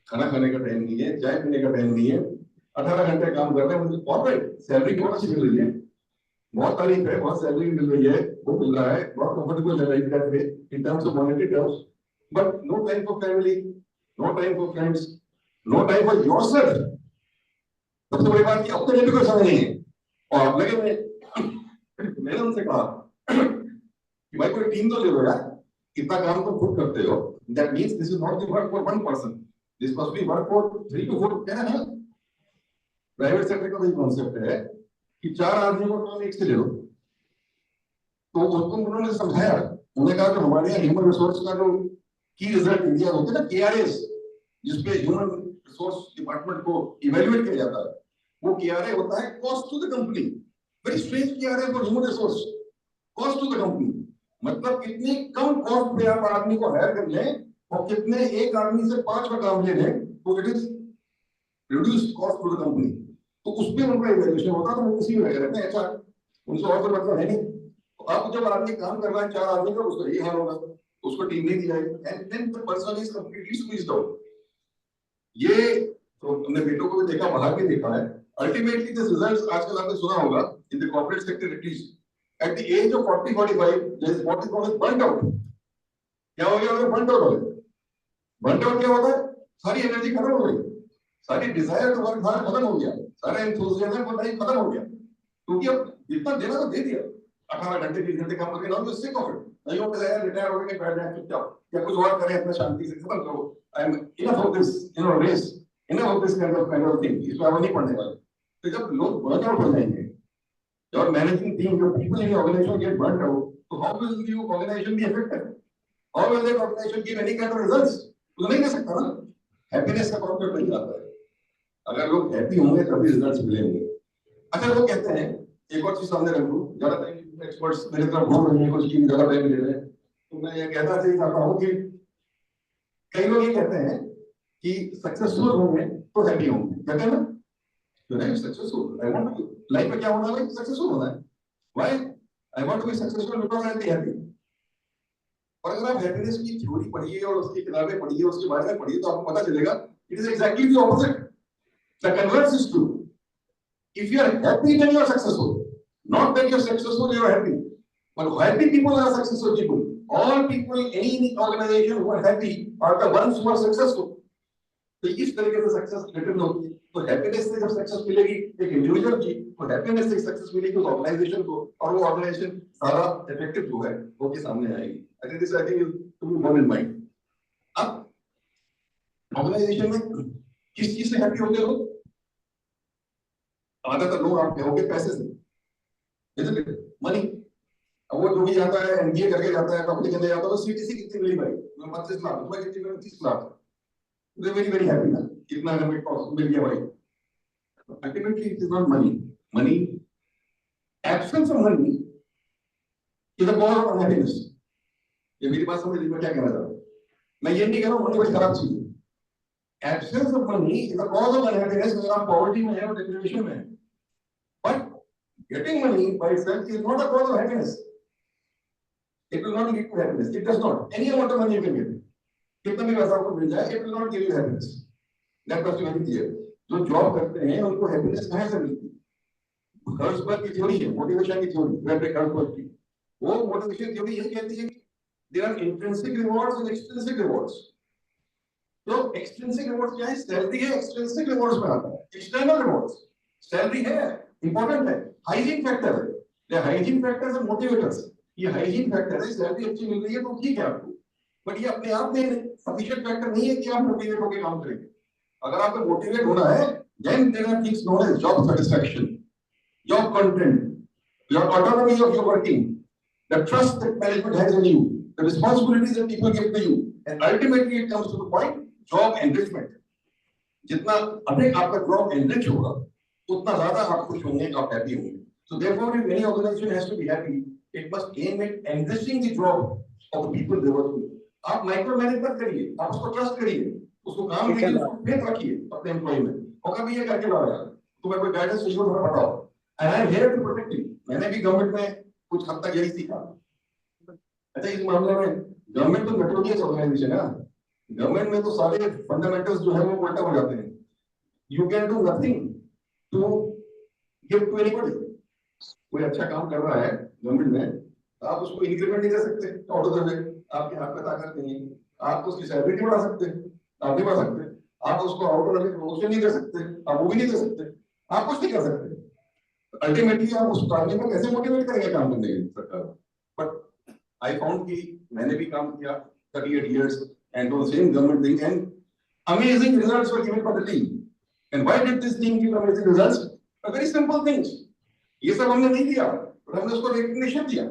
खाना खाने का टाइम नहीं है, चाय पीने का टाइम नहीं है, 18 घंटे काम कर रहे हैं, मुझे कॉर्पोरेट सैलरी बहुत अच्छी मिल रही है, बहुत तारीफ है, बहुत सैलरी मिल रही है, वो मिल रहा है, बहुत कंफर्टेबल है life that way in terms of monetary terms, but no time for family, no time for friends, no time for yourself. सबसे बड़ी बात कि अपने लिए भी कोई समय नहीं है। और लेकिन मैंने उनसे कहा कि भाई कोई टीम तो ले लो यार, इतना काम तो खुद करते हो, that means this is not the work for one person, this must be work for 3 to 4, क्या है प्राइवेट सेक्टर का वही कॉन्सेप्ट है कि 4 आदमी को काम एक से ले लो। तो उसको उन्होंने समझाया, उन्होंने कहा कि हमारे यहाँ ह्यूमन रिसोर्स का जो की रिजल्ट इंडिया होते हैं ना, केआरएस, जिसपे ह्यूमन रिसोर्स डिपार्टमेंट को इवेल्युएट किया जाता है, वो केआरए होता है cost to the company. Very strange KRA for human resource, cost to the company, मतलब कितनी कम कॉस्ट पे आप आदमी को हायर कर लें और कितने एक आदमी से 5 का काम ले लें, तो it is reduce cost to the company. तो उस पर उनका इवेल्युएशन होता है, तो वो उसी में लगे रहते हैं, अच्छा उनसे और कोई मतलब है नहीं। तो अब जब आदमी काम कर रहा है 4 आदमी का, उसका यही हाल होगा, उसको टीम नहीं दी जाएगी, and then the person is completely squeezed out. ये तो हमने बेटों को भी देखा, बाहर भी देखा है। अल्टीमेटली दिस रिजल्ट्स आजकल आपने सुना होगा in the corporate sector at least at the age of 40-45 there is what is called burn out. क्या हो गया, बर्न आउट हो गया। बर्न आउट क्या होता है, सारी एनर्जी खत्म हो गई, सारी डिजायर टू वर्क हार्ड खत्म हो गया, सारा एंथुसियाज्म को नहीं खत्म हो गया, क्योंकि अब जितना देना तो दे दिया, 18 घंटे 20 घंटे काम करके, now you sick of it, नहीं हो गया रिटायर हो गए, बैठ जाए चुपचाप, या कुछ और करें, अपना शांति से खत्म करो, I am enough of this race, enough of this kind of thing, इसमें अब नहीं पढ़ने वाले। तो जब लोग बर्न आउट हो जाएंगे, your managing team, your people in your organization get burnt out, so how will your organization be affected? How will that organization give any kind of results? तो नहीं दे सकता ना, हैप्पीनेस का कॉन्सेप्ट नहीं आता है। अगर लोग हैप्पी होंगे तभी रिजल्ट्स मिलेंगे। अच्छा, लोग कहते हैं, एक और चीज सामने रख दूं, ज्यादा टाइम एक्सपर्ट्स मेरे तरफ घूम रहे हैं, कुछ की ज्यादा टाइम ले रहे हैं, तो मैं ये कहना चाहिए चाहता हूँ कि कई लोग ये कहते हैं कि सक्सेसफुल होंगे तो हैप्पी होंगे, कहते हैं ना, तो नहीं successful, I want to, life में क्या होना है, सक्सेसफुल होना है। Why I want to be successful because I am happy. और अगर आप हैप्पीनेस की थ्योरी पढ़िए और उसकी किताबें पढ़िए, उसके बारे में पढ़िए, तो आपको पता चलेगा it is exactly the opposite. The converse is true. If you are happy, then you are successful. Not that you are successful, you are happy. But happy people are successful people. All people in any organization who are happy are the ones who are successful. तो इस तरीके से success return होती है। तो happiness से जब success मिलेगी एक इंडिविजुअल की, तो हैप्पीनेस से सक्सेस मिलेगी उस ऑर्गेनाइजेशन को, और वो ऑर्गेनाइजेशन सारा इफेक्टिव जो है वो के सामने आएगी। I think this, I think to be one in mind. अब ऑर्गेनाइजेशन में किस चीज से हैप्पी होते हो? ज्यादातर लोग आप कहोगे पैसे से, इजंट इट, मनी। अब वो जो भी जाता है एमबीए करके जाता है, कंपनी के अंदर जाता है, सीटीसी कितनी मिली भाई, मैं 25 लाख, तुम्हें कितनी मिली? 30 लाख, वेरी वेरी हैप्पी ना, कितना हमें मिल गया भाई। Ultimately it is not money, money, absence of money is a cause of unhappiness. ये मेरी बात समझ लीजिए, मैं क्या कहना चाहता हूँ। मैं ये नहीं कह रहा हूँ मनी बड़ी खराब चीज है, absence of money is a cause of unhappiness. अगर आप पॉवर्टी में है और डिप्रेशन में है, but getting money by itself is not a cause of happiness. It will not lead to happiness. It does not. Any amount of money you can get, कितना भी पैसा आपको मिल जाए, it will not give you happiness. That must be very clear. जो job करते हैं उनको happiness कहाँ से मिलती है? हर्ट्सबर्ग की थ्योरी है, मोटिवेशन की थ्योरी, फ्रेडरिक हर्ट्सबर्ग की। वो मोटिवेशन थ्योरी ये कहती है कि there are intrinsic rewards and extrinsic rewards. तो extrinsic rewards क्या है? सैलरी है, extrinsic rewards में आता है external rewards. सैलरी है, इंपॉर्टेंट है, हाइजीन फैक्टर है, ये हाइजीन फैक्टर्स और मोटिवेटर्स, ये हाइजीन फैक्टर है। सैलरी अच्छी मिल रही है तो ठीक है आपको, बट ये अपने आप में सफिशिएंट फैक्टर नहीं है कि आप मोटिवेट होकर काम करेंगे। अगर आपको मोटिवेट होना है, then there are things known as job satisfaction, job content, your autonomy of your working, the trust that management has in you, the responsibilities that people give to you, and ultimately it comes to the point job enrichment. जितना अधिक आपका job enrich होगा, उतना ज्यादा आप खुश होंगे, आप हैप्पी होंगे। So therefore, if any organization has to be happy, it must aim at enriching the job of the people they work with. आप माइक्रो मैनेज मत करिए, आप उसको ट्रस्ट करिए, उसको काम दीजिए, उसको फेथ रखिए अपने एम्प्लॉय में, और कभी ये करके लाओ यार, तुम्हें कोई गाइडेंस चाहिए हो तो बताओ, and I am here to protect you. मैंने भी गवर्नमेंट में कुछ हद तक यही सीखा। अच्छा, इस मामले में गवर्नमेंट तो नोटोरियस ऑर्गेनाइजेशन है, गवर्नमेंट में तो सारे फंडामेंटल्स जो है वो उल्टा हो जाते हैं. You can do nothing to give to anybody. कोई अच्छा काम कर रहा है गवर्नमेंट में, आप उसको इंक्रीमेंट नहीं दे सकते आउट ऑफ द वे. आपके हाथ में ताकत नहीं है. आप उसकी सैलरी नहीं बढ़ा सकते, आप नहीं बढ़ा सकते. आप उसको out of the way promotion नहीं दे सकते, आप वो भी नहीं दे सकते. आप कुछ नहीं कर सकते. अल्टीमेटली आप उस आदमी को कैसे मोटिवेट करेंगे काम करने के लिए सरकार. बट आई फाउंड कि मैंने भी काम किया 38 years and do the same government thing, and amazing results were given by the team. And why did this team give amazing results? A very simple things. ये सब हमने नहीं किया, पर हमने उसको recognition दिया.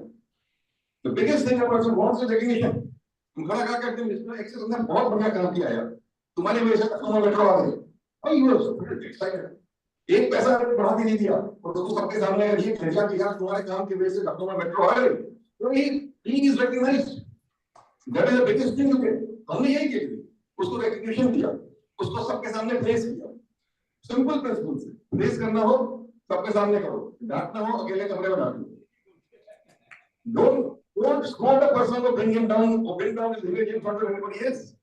The biggest thing a person wants is recognition. तुम खड़ा क्या कहते हैं मिस्टर एक्सेस, तुमने बहुत बढ़िया काम किया यार, तुम्हारी वजह से कस्टमर मेट्रो आ गए. और यू आर एक्साइटेड. एक पैसा बढ़ा के नहीं दिया और दोस्तों सबके सामने अगर ये भेजा कि यार तुम्हारे काम की वजह से कस्टमर मेट्रो आ गए, तो he is recognized. That is the biggest thing you get. हमने यही किया, उसको recognition दिया, उसको सबके सामने प्लेस किया. सिंपल प्रिंसिपल से प्लेस करना हो सबके सामने करो, डांटना हो अकेले कमरे में डांटो. Don't scold the person or bring him down or bring down his image in front of anybody else.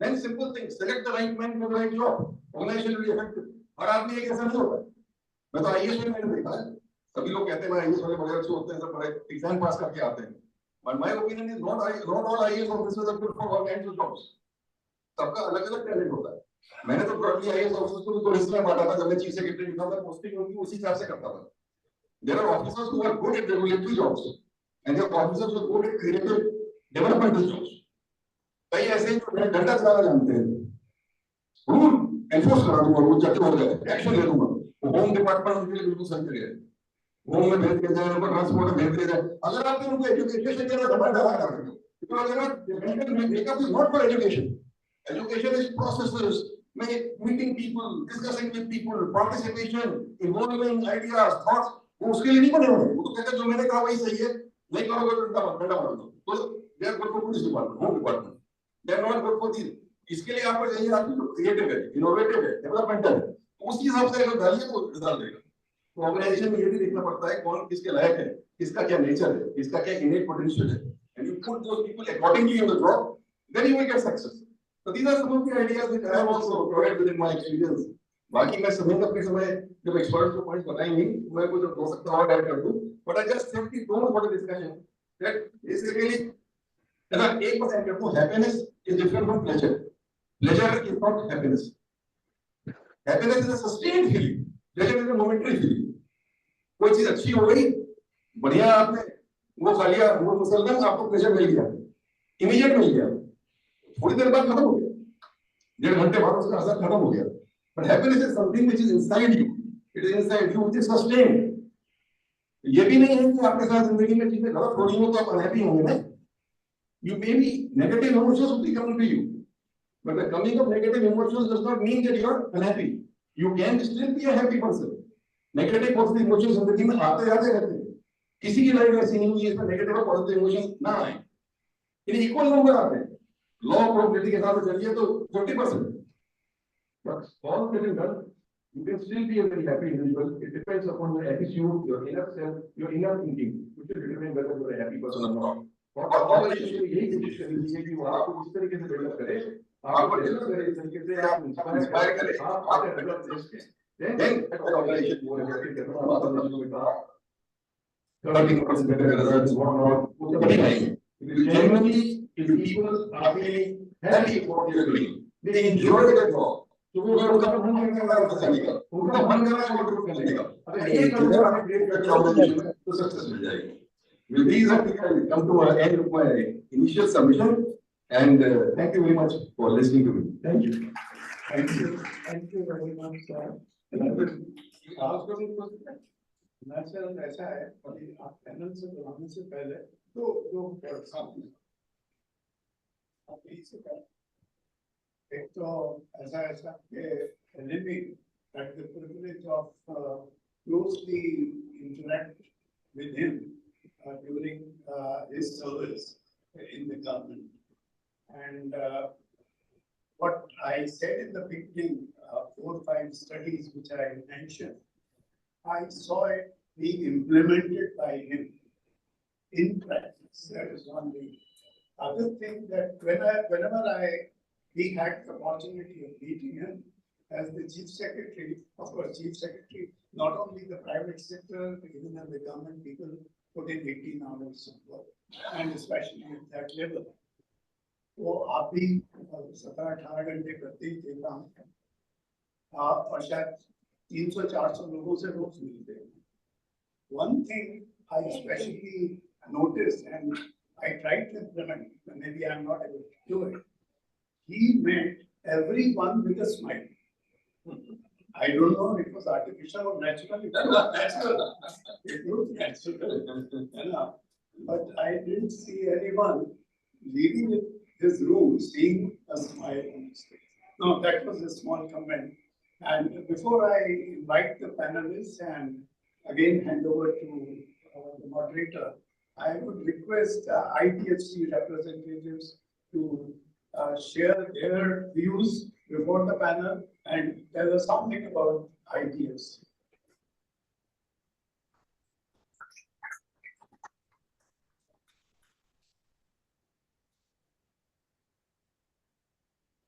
Then simple things. Select the right man for the right job. Organization will be effective. और आदमी एक ऐसा नहीं होता. मैं तो IAS में मैंने देखा है, सभी लोग कहते हैं आईएएस वाले बड़े अच्छे होते हैं, सब बड़े एग्जाम पास करके आते हैं. But my opinion is not all IAS officers are good for all kinds of jobs. सबका अलग अलग टैलेंट होता है. मैंने तो ब्रॉडली आईएएस ऑफिसर्स को दो हिस्से में बांटा था. जब मैं चीफ सेक्रेटरी था, पोस्टिंग उनकी उसी हिसाब से करता था. There are officers who are good at regulatory jobs, and there are officers who are good at creative developmental jobs. कई ऐसे जो डंडा चलाना जानते हैं, रूल एनफोर्स करा दूंगा, वो जाके हो गए, एक्शन ले लूंगा. होम डिपार्टमेंट उनके लिए बिल्कुल सही जगह है. होम में भेज दिया जाए, उनको ट्रांसपोर्ट में भेज दिया जाए. अगर आप उनको एजुकेशन के लिए डबल डबल कर रहे हो, because makeup is not for education. Education is processes, meeting people, discussing with people, participation, involving ideas, thoughts. वो उसके लिए नहीं बने हुए. वो तो कहते हैं जो मैंने कहा वही सही है, नहीं करोगे तो डंडा मार दो. तो they are good for police department, home department. They are not good for these. इसके लिए आपको चाहिए आदमी जो क्रिएटिव है, इनोवेटिव है, डेवलपमेंटल है. उसी हिसाब से अगर डालिए तो रिजल्ट देगा. तो ऑर्गेनाइजेशन में ये भी देखना पड़ता है कौन किसके लायक है, किसका क्या नेचर है, किसका क्या इनेट पोटेंशियल है. And you put those people accordingly in the job, then you will get success. So these are some of the ideas which I have also provided within my experience. बाकी मैं समय अपने समय जब एक्सपर्ट्स को points बताएंगे, मैं कुछ हो सकता है और ऐड कर दूं. But I just simply don't want a discussion that basically, है ना, एक बात ऐड करता हूँ, happiness is different from pleasure. Pleasure is not happiness. Happiness is a sustained feeling. Pleasure is a momentary feeling. कोई चीज अच्छी हो गई, बढ़िया आपने वो खा लिया, वो मुसलमान आपको प्लेजर मिल गया, इमीडिएट मिल गया, थोड़ी देर बाद खत्म हो गया, 1.5 घंटे बाद उसका असर खत्म हो गया. But happiness is something which is inside you. It is inside you, which is sustained. ये भी नहीं है कि आपके साथ जिंदगी में चीजें गलत हो रही हो तो आप अनहैप्पी होंगे. नहीं, you may be negative emotions will be coming to you, but the coming of negative emotions does not mean that you are unhappy. You can still be a happy person. Negative positive emotions जिंदगी में आते जाते रहते हैं. किसी की life ऐसी नहीं हुई जिसमें नेगेटिव और पॉजिटिव इमोशन ना आए. इन इक्वल नंबर आते हैं. लॉ ऑफ प्रोबेबिलिटी के साथ चलिए तो 40%. But all said and done, you can still be a very happy individual. It depends upon your attitude, your inner self, your inner thinking, which will determine whether you're a happy person or not. और organisation यही कोशिश करेगी कि वो आपको इस तरीके से डेवलप करे, आपको डेवलप करे इस तरीके से, आप इंस्पायर करे, आप डेवलप देश के. then ऑर्गेनाइजेशन वो है कि हम बात करना शुरू करा 30% better results, whatnot, वो कभी नहीं. Generally, if people are feeling happy about what they are doing, they enjoy their job. तो वो उनका मन कर रहा है फंसाने का, उनका मन कर रहा है वो करने का. अगर ये कल्चर आपने क्रिएट करके ऑर्गेनाइजेशन में तो सक्सेस मिल जाएगी. With these, I think I will come to an end of my initial submission, and thank you very much for listening to me. Thank you. Thank you very much, sir. National ऐसा है, अभी आप panel से बुलाने से पहले दो सामने एक तो ऐसा कि Levi had the privilege of closely interact with him during his service in the government. And what I said in the beginning, 4 or 5 studies which I mentioned, I saw it being implemented by him in practice. That is one thing. Other thing that whenever I we had the opportunity of meeting him as the chief secretary. Of course, chief secretary, not only the private sector, even the government people put in 18 hours of work, and especially at that level. वो आप भी 17-18 घंटे करते ही थे काम, और शायद 300-400 लोगों से रोज मिलते हैं. One thing I especially noticed, and I tried to implement, but maybe I'm not able to do it. He met everyone with a smile. I don't know if it was artificial or natural. It was natural. It was natural. But I didn't see anyone leaving his room seeing a smile on his face. No, that was a small comment. And before I invite the panelists and again hand over to the moderator, I would request ITFC representatives to share their views before the panel and tell us something about ITFC.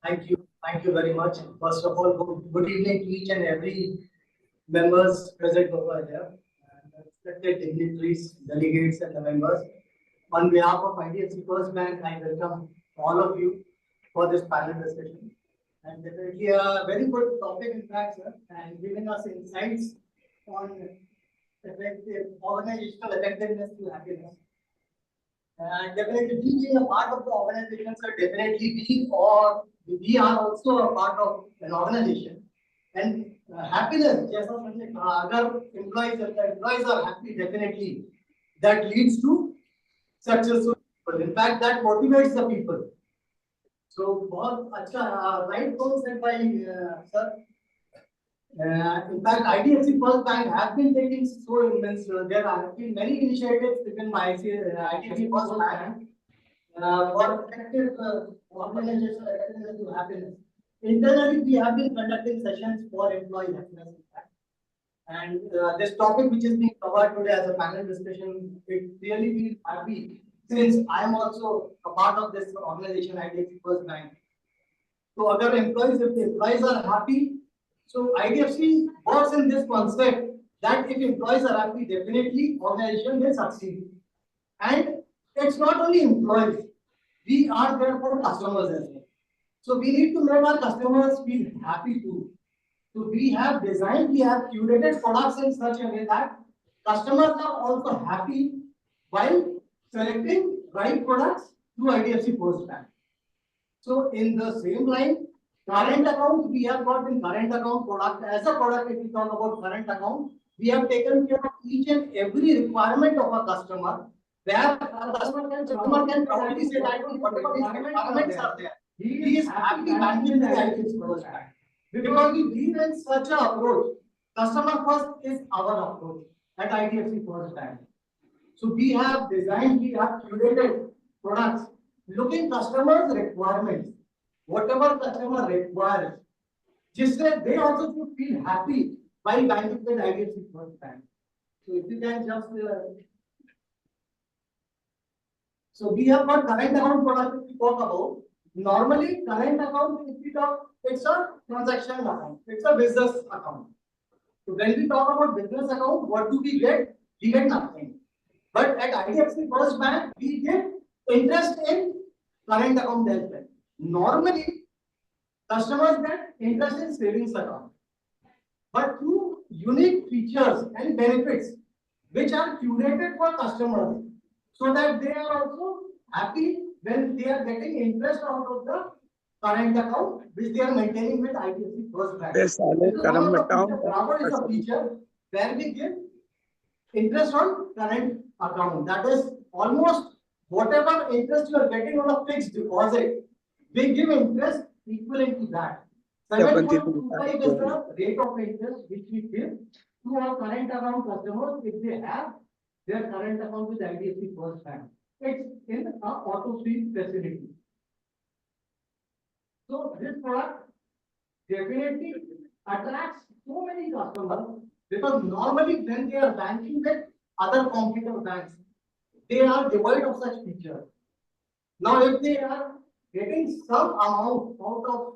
Thank you very much. First of all, good evening to each and every members present over here, and respected dignitaries, delegates, and the members. On behalf of IDFC First Bank, I welcome all of you for this panel discussion. And definitely a very good topic, in fact, sir, and giving us insights on effective organizational effectiveness to happiness. Definitely, being a part of the organization, sir, definitely we are also a part of an organization. And happiness, जैसा मैंने कहा, अगर employees are happy, definitely that leads to successful people. In fact, that motivates the people. So, बहुत अच्छा, right goal set by sir. In fact, IDFC First Bank have been taking so immense. There have been many initiatives taken by IDFC First Bank for effective organizational effectiveness to happiness. Internally, we have been conducting sessions for employee happiness. And this topic, which is being covered today as a panel discussion, it really feels happy since I am also a part of this organization, IDFC First Bank. So, if the employees are happy, so IDFC works in this concept that if employees are happy, definitely organization will succeed. And it's not only employees, we are there for customers as well. So we need to make our customers feel happy too. So we have curated products in such a way that customers are also happy while selecting right products through IDFC First Bank. So in the same line, current account, we have got in current account product as a product. If we talk about current account, we have taken care of each and every requirement of a customer. Where a customer can proudly say that whatever his requirements are there, he is happy banking the IDFC First Bank. Because we believe in such an approach. Customer first is our approach at IDFC First Bank. So we have curated products looking customers' requirements. Whatever customer requires, just that they also should feel happy while banking with IDFC First Bank. So if you can just so we have got current account product if we talk about. Normally, current account, if we talk, it's a transaction account, it's a business account. So when we talk about business account, what do we get? We get nothing. But at IDFC First Bank, we get interest in current account as well. Normally, customers get interest in savings account. But through unique features and benefits, which are curated for customers, so that they are also happy when they are getting interest out of the current account, which they are maintaining with IDFC First Bank. Bravo is a feature where we give interest on current account. That is almost whatever interest you are getting on a fixed deposit, we give interest equivalent to that. 7.25 is the rate of interest which we give to our current account customers if they have their current account with IDFC First Bank. It's in a auto sweep facility. So this product definitely attracts so many customers because normally when they are banking with other competitor banks, they are devoid of such features. Now if they are getting some amount out of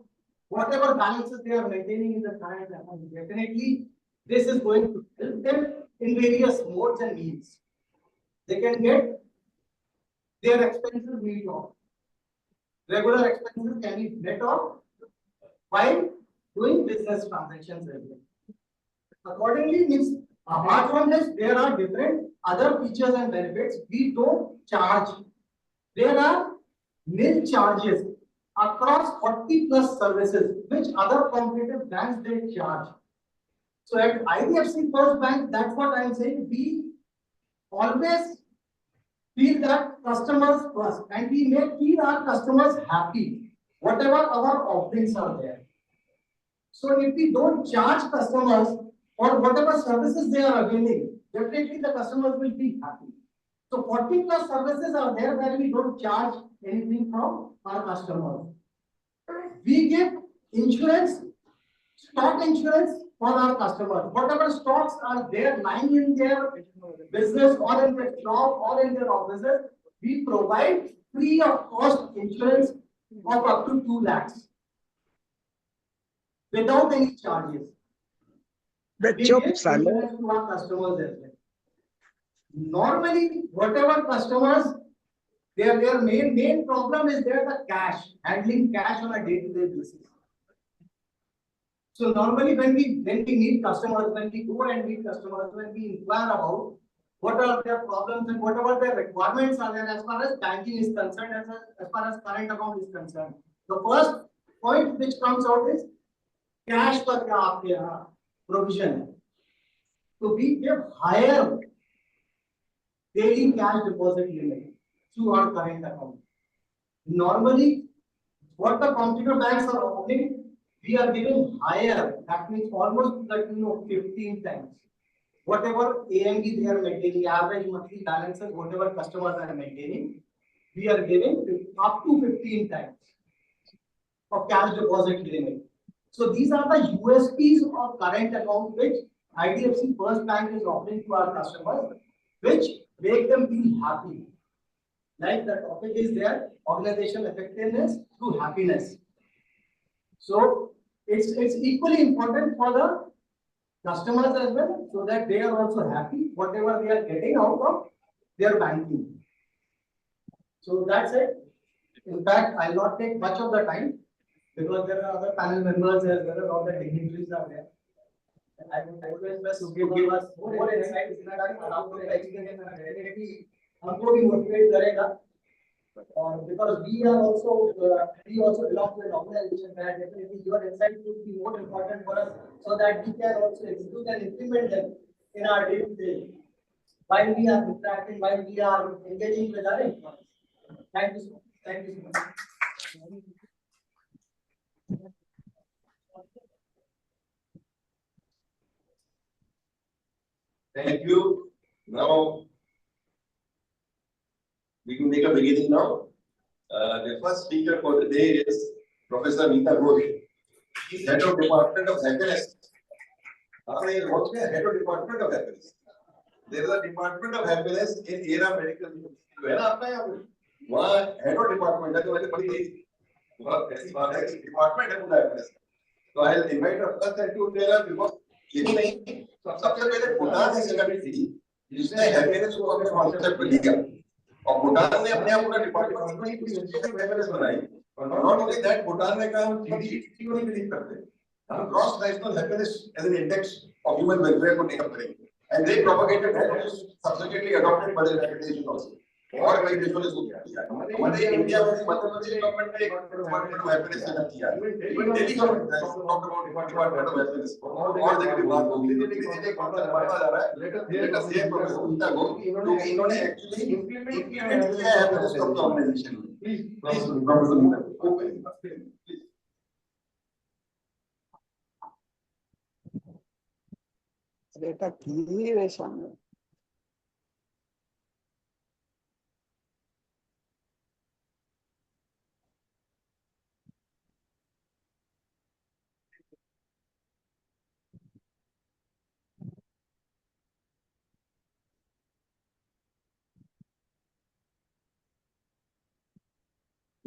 whatever balances they are maintaining in the current account, definitely this is going to help them in various modes and means. They can get their expenses meet off. Regular expenses can be met off while doing business transactions as well. Accordingly, means apart from this, there are different other features and benefits. We don't charge. There are nil charges across 40 plus services, which other competitive banks they charge. So at IDFC First Bank, that's what I'm saying. We always feel that customers first, and we make feel our customers happy, whatever our offerings are there. So if we don't charge customers for whatever services they are availing, definitely the customers will be happy. So 40 plus services are there where we don't charge anything from our customers. We give insurance, stock insurance for our customers. Whatever stocks are there lying in their business or in their shop or in their offices, we provide free of cost insurance of up to 2 lakhs without any charges. We give insurance to our customers as well. Normally, whatever customers, their main problem is there the cash, handling cash on a day-to-day basis. So normally when we meet customers, when we go and meet customers, when we inquire about what are their problems and whatever their requirements are there as far as banking is concerned, as far as current account is concerned. The first point which comes out is cash पर क्या आपके यहाँ provision है. So we give higher daily cash deposit limit to our current account. Normally, what the competitor banks are offering, we are giving higher. That means almost to the tune of 15 times. Whatever AMD they are maintaining, average monthly balances, whatever customers are maintaining, we are giving up to 15 times of cash deposit limit. So these are the USPs of current account which IDFC First Bank is offering to our customers, which make them feel happy. Like the topic is there, organization effectiveness through happiness. So it's equally important for the customers as well, so that they are also happy whatever they are getting out of their banking. So that's it. In fact, I'll not take much of the time because there are other panel members as well as all the dignitaries are there. And I would request to give us more insights in that आपको experience definitely हमको भी motivate करेगा. Or because we also belong to an organization where definitely your insights would be more important for us, so that we can also execute and implement them in our day-to-day while we are interacting, while we are engaging with our employees. Thank you so much. Thank you so much. Thank you. Now we can make a beginning now. The first speaker for the day is Professor Meeta Ghosh. He's head of Department of Happiness. आपने ये बहुत क्या head of Department of Happiness. There is a Department of Happiness in ERA Medical. है ना आपका यहाँ पे? वहाँ head of department है तो मैंने पढ़ी नहीं. बहुत ऐसी बात है कि department है पूरा happiness. So I'll invite our first to tell us because यही नहीं. सबसे पहले भूटान ऐसी कंट्री थी जिसने happiness को अपने concept में लिया. और भूटान ने अपने आप पूरा डिपार्टमेंट हैप्पीनेस बनाई. और नॉट ओनली दैट, भूटान ने कहा हम जीडीपी को नहीं बिलीव करते, हम gross national happiness as an index of human welfare को टेकअप करेंगे. And they propagated that, which is subsequently adopted by the United Nations also. और कई देशों ने इसको किया. हमारे इंडिया में मध्य प्रदेश गवर्नमेंट ने एक डिपार्टमेंट ऑफ हैप्पीनेस सेटअप किया. दिल्ली गवर्नमेंट ने talk about department of happiness. और जगह भी बात होगी, लेकिन ये कॉन्सेप्ट बढ़ता जा रहा है. Let us hear professor Mita Ghosh, क्योंकि इन्होंने एक्चुअली इम्प्लीमेंट किया है happiness of the organization. Please professor Mita Ghosh. এটা কি রে সামনে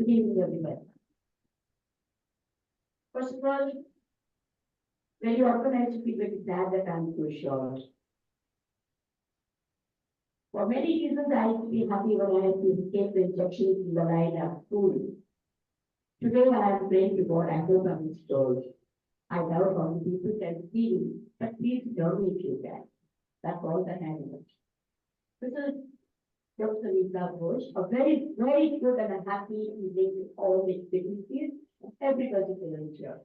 Good evening, everyone. First of all, very often I feel very sad that I'm too short. For many reasons, I used to be happy when I had to escape the injections in the line of school. Today, I am praying to God, I hope I'm restored. I doubt how many people can see me, but please tell me if you can. That's all that I want. This is Dr. Lisa Bush, a very, very good and a happy evening to all the dignitaries and everybody present here.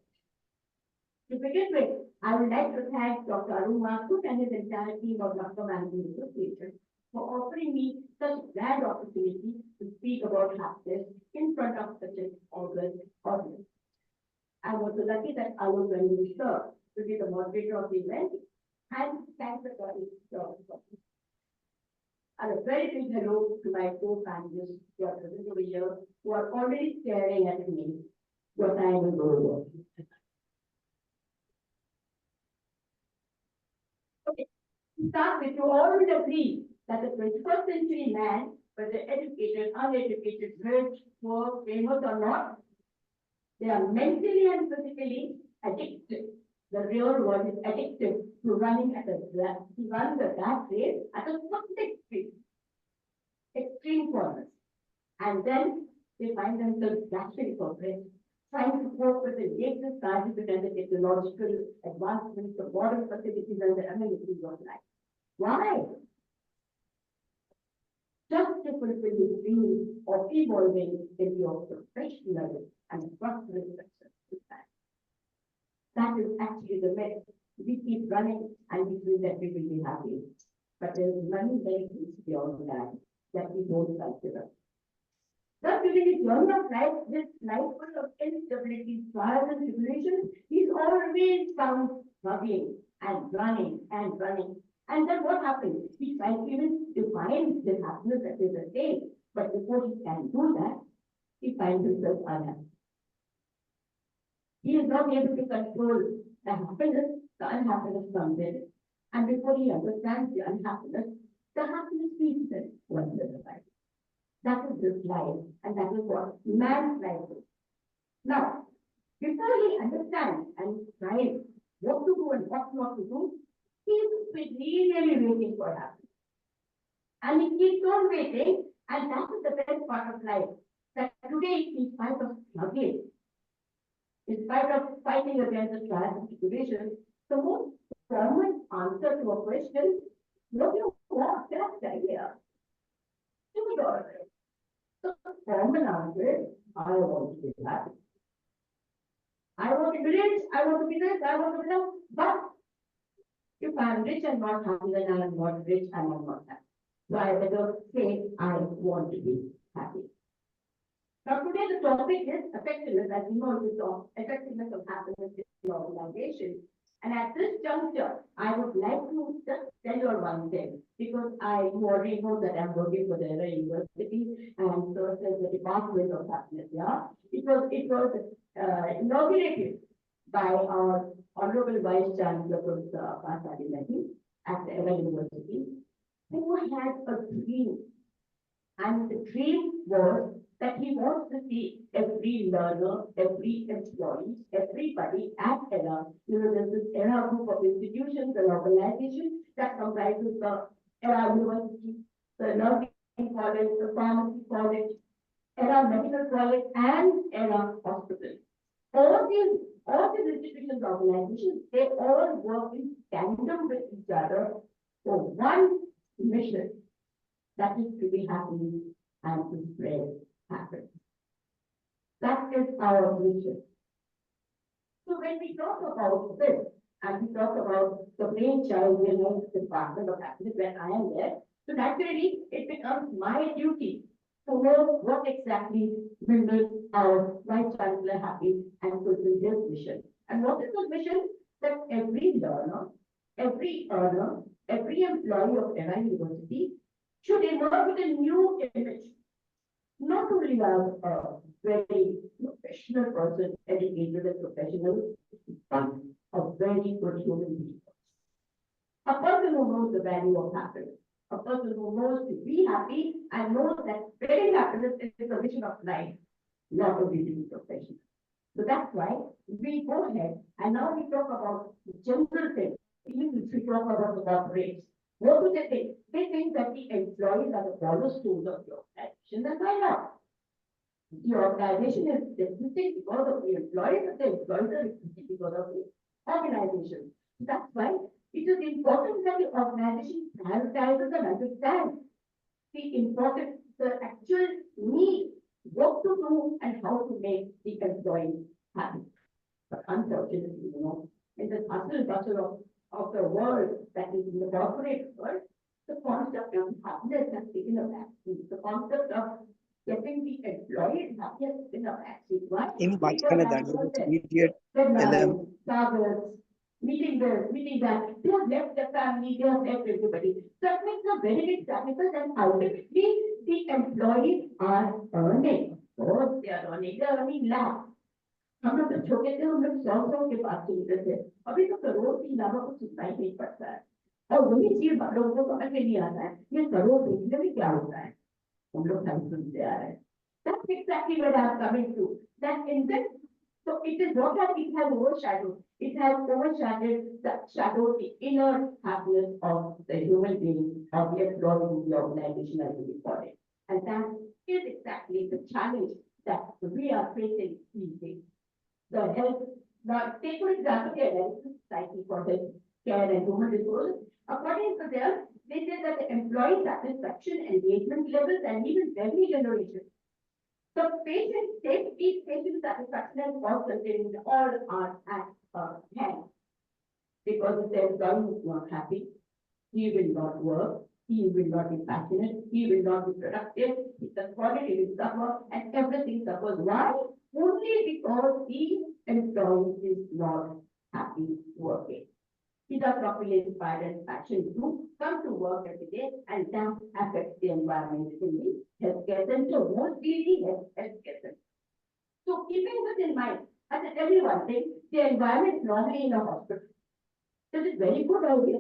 To begin with, I would like to thank Dr. Arun Mathur and his entire team of Lucknow Management Association for offering me such a grand opportunity to speak about happiness in front of such an august audience. I was so lucky that I was going to serve to be the moderator of the event and thank the audience. And a very big hello to my co-panelists who are present over here, who are already staring at me. What I will go over. Okay, to start with, you all will agree that the 21st century man, whether educated, uneducated, rich, poor, famous or not, they are mentally and physically addicted. The real world is addicted to running at the rat race at a specific extreme corners. And then they find themselves dashing for it, trying to cope with the latest scientific and the technological advancements, the modern facilities and the amenities of life. Why? Just to fulfill the dream of evolving into a professional and prosperous success. That is actually the myth. We keep running and we feel that we will be happy. But there is many benefits beyond that we don't consider. Thus, during the journey of life, this life full of instability, trials and tribulations, he's always found struggling and running and running. And then what happens? He tries to even define the happiness that is attained. But before he can do that, he finds himself unhappy. He is not able to control the happiness, the unhappiness comes in. And before he understands the happiness leaves him once in a while. That is his life, and that is what man's life is. Now, before he understands and tries what to do and what not to do, he is really waiting for happiness. And he keeps on waiting, and that is the best part of life. That today, in spite of struggling, in spite of fighting against the trials and tribulations, the most common answer to a question, what do you want? That's the idea. So the common answer is, I want to be happy. I want to be rich, I want to be this, I want to be that, but if I'm rich and not happy, then I'm not rich and I'm not happy. So I better say, I want to be happy. Now today the topic is effectiveness, as you know, it's of effectiveness of happiness in the organization. And at this juncture, I would like to just tell you one thing, because I already know that I'm working for the Era University and so as the Department of Happiness, yeah. It was inaugurated by our Honorable Vice Chancellor, Professor Pasadi Mehdi at the Era University, who had a dream. And the dream was that he wants to see every learner, every employee, everybody at ERA. You know, there's this ERA group of institutions and organizations that comprises the ERA University, the nursing college, the pharmacy college, ERA Medical College, and ERA Hospital. All these institutions, organizations, they all work in tandem with each other for one mission, that is to be happy and to spread happiness. That is our mission. So when we talk about this, and we talk about the brainchild in the Department of Happiness, when I am there, so naturally it becomes my duty to know what exactly will make our Vice Chancellor happy and fulfill his mission. And what is the mission? That every learner, every earner, every employee of ERA University should emerge with a new image. Not only as a very professional person, educated and professional, but a very good human being. A person who knows the value of happiness, a person who knows to be happy and knows that spreading happiness is the mission of life. not a beauty profession. So that's why we go ahead and now we talk about the general thing. Even if we talk about the corporates, what do they think? They think that the employees are the cornerstones of the organization. That's why not. The organization is existing because of the employees, and the employees are existing because of the organization. That's why it is important that the organization prioritizes and understands the important, the actual need, what to do and how to make the employee happy. But unfortunately, in the hustle and bustle of the world that is in the corporate world, the concept of happiness has taken a backseat. The concept of getting the employee happy has taken a backseat. Why? Amy Because Bhattacharya as Dani I was said, immediate deadlines, targets, meeting this, meeting that, they have left their family, they have left everybody. That makes a very big sacrifice and ultimately the employees are earning. Of course, they are earning lakh. हम लोग तो छोटे थे, हम लोग 100 के पास चलते थे, अभी तो करोड़ की अलावा कुछ सुनना ही नहीं पड़ता है। और वही चीज लोगों को समझ में नहीं आता है, ये करोड़ देखने में क्या होता है, हम लोग हम सुनते आ रहे हैं। That's exactly what I'm coming to, that in this, so it is what that it has overshadowed. It has overshadowed the inner happiness of the human being, of the employee in the organization as we call it. And that is exactly the challenge that we are facing these days. The health, now take for example, the American Society for Health Care and Human Resources. According to them, they say that the employee satisfaction, engagement levels, and even revenue generation. So patient safety, patient satisfaction, and cost containment all are at hand. Because if the employee is not happy, he will not work, he will not be passionate, he will not be productive, the quality will suffer, and everything suffers. Why? Only because the employee is not happy working. He does not feel inspired and passionate to come to work every day, and that affects the environment in the healthcare center, mostly the healthcare center. So keeping this in mind, I can tell you one thing, the environment normally in a hospital, this is very good idea.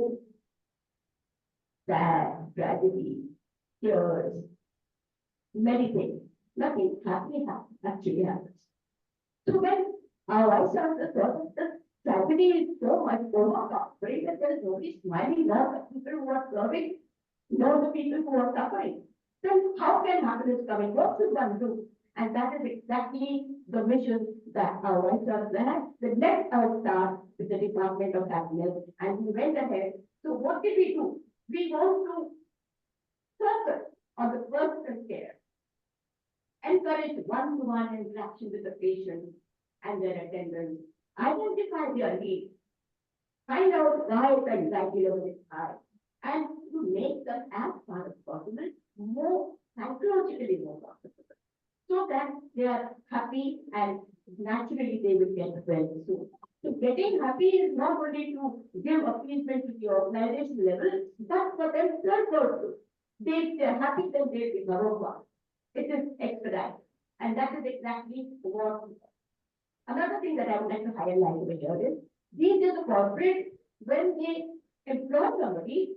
Sad, tragedy, tears, many things, nothing happy actually happens. So when I started the process, the tragedy is so much overpowering that there is nobody smiling, not the people who are serving, nor the people who are suffering. Then how can happiness come in? What should one do? And that is exactly the mission that our Vice Chancellor had. That let us start with the Department of Happiness, and we went ahead. So what did we do? We want to focus on the personal care, encourage one-to-one interaction with the patient and their attendants, identify their needs, find out why the anxiety level is high, and to make them as far as possible more psychologically more comfortable, so that they are happy and naturally they will get well soon. So getting happy is not only to give appeasement to the organization level, but for themselves also. They are happy, then they become one. It is expedited. And that is exactly what. Another thing that I would like to highlight over here is, these are the corporate, when they employ somebody,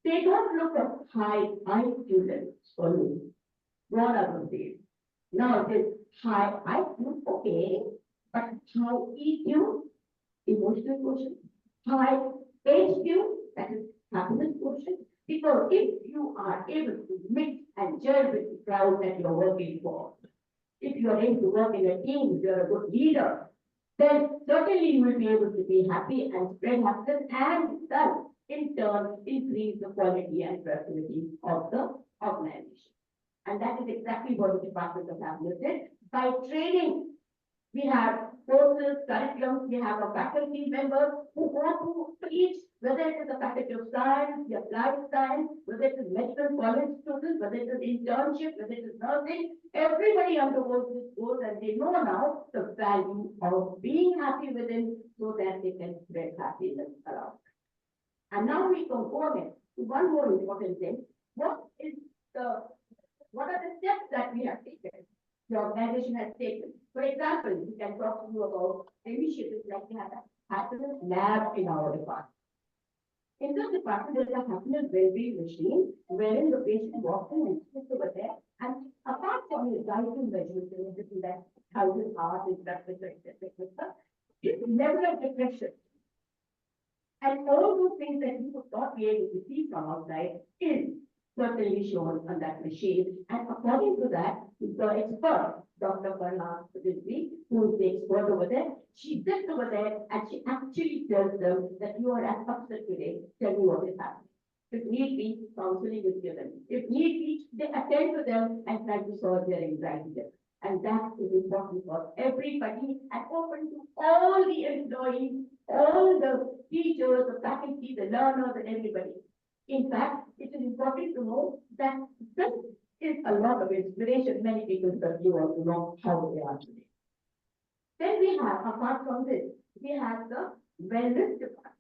they don't look at high IQ levels only. What are those days? Now it is high IQ, okay, but high EQ, emotional quotient, high HQ, that is happiness quotient. Because if you are able to mix and gel with the crowd that you're working for, if you are able to work in a team, if you're a good leader, then certainly you will be able to be happy and spread happiness, and thus in turn increase the quality and productivity of the organization. And that is exactly what the Department of Happiness did. By training, we have courses, curriculums, we have a faculty members who want to teach, whether it is the Faculty of Science, the Applied Science, whether it is medical college students, whether it is internship, whether it is nursing, everybody undergoes this course, and they know now the value of being happy within, so that they can spread happiness around. And now we can go ahead to one more important thing. What are the steps that we have taken, the organization has taken? For example, we can talk to you about initiatives like we have a happiness lab in our department. In this department, there is a happiness well-being machine wherein the patient walks in and sits over there. And apart from his dietary measures, everything that how his heart is, blood pressure, etc., it's never a depression. And all those things that you would not be able to see from outside is certainly shown on that machine. And according to that, the expert, Dr. Parna Rizvi, who is the expert over there, she sits over there and she actually tells them that you are at upset today, tell me what is happening. If need be, counseling is given. If need be, they attend to them and try to solve their anxiety level. And that is important for everybody and open to all the employees, all the teachers, the faculty, the learners, and everybody. In fact, it is important to know that this is a lot of inspiration. Many people that you want to know how they are today. Then we have, apart from this, we have the wellness department.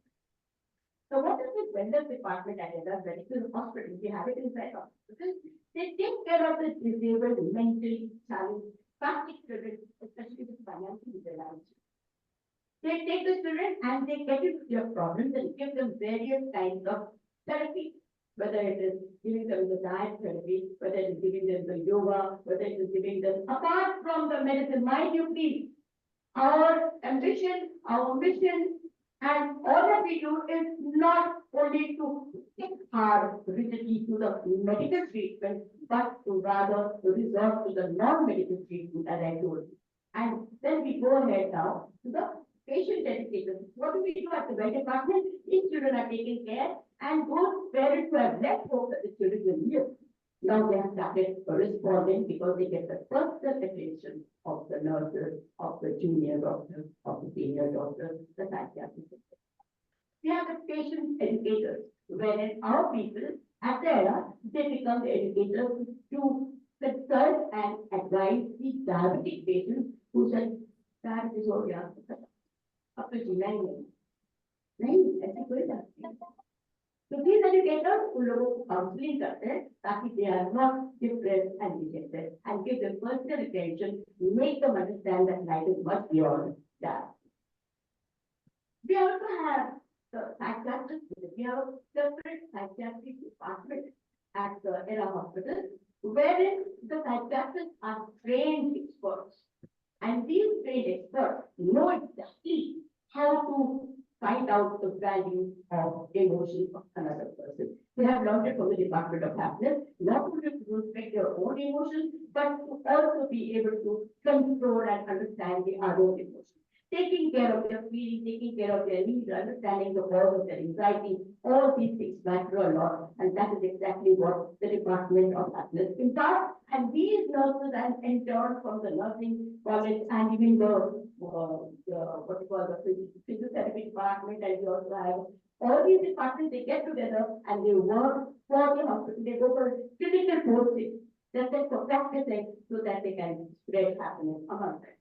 So what is this wellness department at a medical hospital? We have it inside hospitals. They take care of the disabled, mentally challenged, plastic children, especially with financial disadvantage. They take the children and they get into their problems and give them various kinds of therapy, whether it is giving them the diet therapy, whether it is giving them the yoga, whether it is giving them, apart from the medicine, mind you please, our ambition, our mission, and all that we do is not only to stick our rigidity to the medical treatment, but to rather resort to the non-medical treatment, as I told you. And then we go ahead now to the patient educators. What do we do at the well department? These children are taken care, and those parents who have left hope that the children will live. Now they have started responding because they get the personal attention of the nurses, of the junior doctors, of the senior doctors, the psychiatrists. We have the patient educators, wherein our people, at the era, they become the educators to consult and advise the diabetic patients who said, diabetes हो गया, अब तो जीना ही नहीं, ऐसा कोई बात नहीं. So these educators उन लोगों को counseling करते हैं ताकि they are not depressed and dejected and give them personal attention, make them understand that life is much beyond that. We also have the psychiatrists. We have a separate psychiatric department at the ERA hospital, wherein the psychiatrists are trained experts, and these trained experts know exactly how to find out the value of emotions of another person. They have learned it from the Department of Happiness, not only to respect their own emotions, but to also be able to control and understand the other emotions. Taking care of their feelings, taking care of their needs, understanding the cause of their anxiety, all these things matter a lot, and that is exactly what the Department of Happiness imparts. And these nurses and interns from the nursing college and even the what you call the physiotherapy department, and we also have all these departments, they get together and they work for the hospital. They go for clinical posting, just for practicing so that they can spread happiness among them.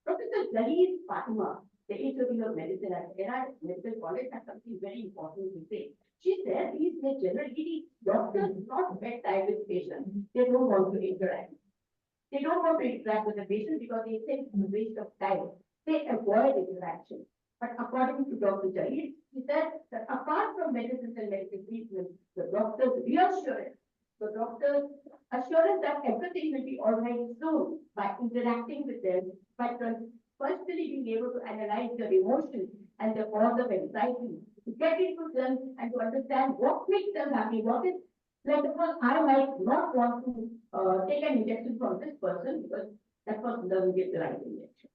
Professor Zahid Fatima, the HOD of medicine at ERA Medical College, has something very important to say. She said these may generally doctors not bedtime with patients. They don't want to interact. They don't want to interact with the patient because they think it's a waste of time. They avoid interaction. But according to Dr. Zahid, he said that apart from medicines and medical treatment, the doctor's reassurance, the doctor's assurance that everything will be all right soon by interacting with them, but personally being able to analyze their emotions and the cause of anxiety, to get into them and to understand what makes them happy, what is, like, because I might not want to take an injection from this person because that person doesn't get the right injection.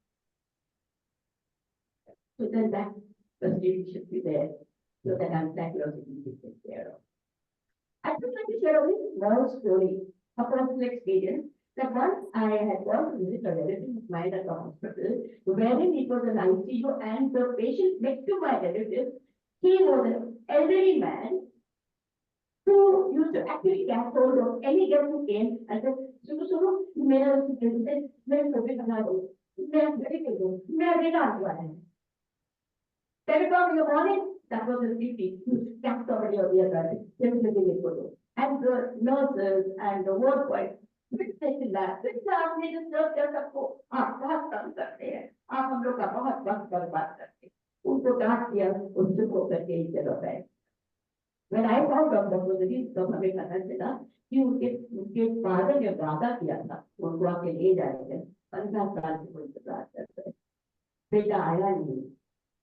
So then that facility should be there so that I'm psychologically taken care of. I would like to share a very small story, a personal experience, that once I had gone to visit a relative of mine at the hospital, wherein it was an ICU, and the patient next to my relative, he was an elderly man who used to actually get hold of any guest who came and said, "Suno, मेरा COVID बना दो, मेरा medical दो, मेरा बेटा हुआ है." 10 o'clock in the morning, that was his duty. He kept somebody on the other side, definitely it was. And the nurses and the ward boys, आपने जो सर्व कर सबको आप बहुत कम करते हैं, आप हम लोग का बहुत वक्त बर्बाद करते हैं, उनको डांट दिया, उन चुप होकर के ही चलो बैठ. When I found out that was the तब हमें पता चला कि उनके फादर ने वादा किया था उनको आके ले जाएंगे 15 साल से कोई इंतजार करते हैं बेटा आया नहीं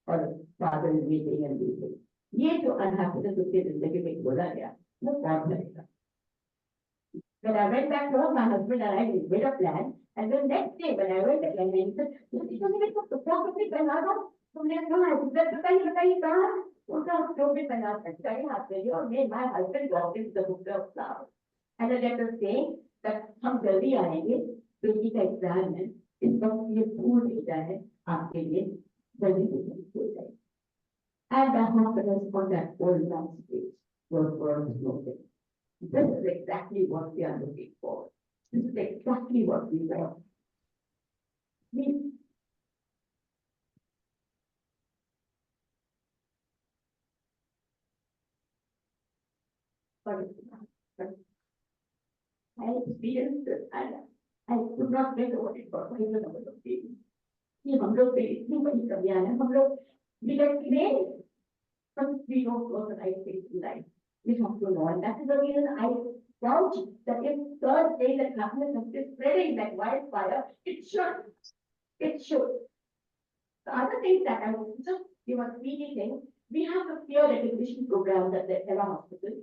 और फादर मीटिंग ये जो अनहैप्पीनेस उसकी जिंदगी में बोला गया वो कौन करेगा. When I went back home, my husband and I made a plan. And the next day, when I went again, he said, "तुमने तो प्रॉपर्टी बना दो, तुमने कहा है, बताइए कहाँ उनका प्रॉपर्टी बना सकता है हाथ में और मैं my husband walked into the book of flowers and a letter saying that हम जल्दी आएंगे बेटी का एग्जाम है इस वक्त ये फूल भेजा है आपके लिए जल्दी हो जाए." And the happiness on that old man's face was noted. This is exactly what we are looking for. This is exactly what we want. We but I experienced it and I could not get over it for quite a number of days. कि हम लोग पे इतनी बड़ी कमियां हैं हम लोग बिगड़ but we don't go the right way in life. We have to know, and that is the reason I vouch that if third day that happiness is spreading like wildfire, it should. It should. The other thing that I would just give a speedy thing, we have the peer recognition programs at the Eva Hospital.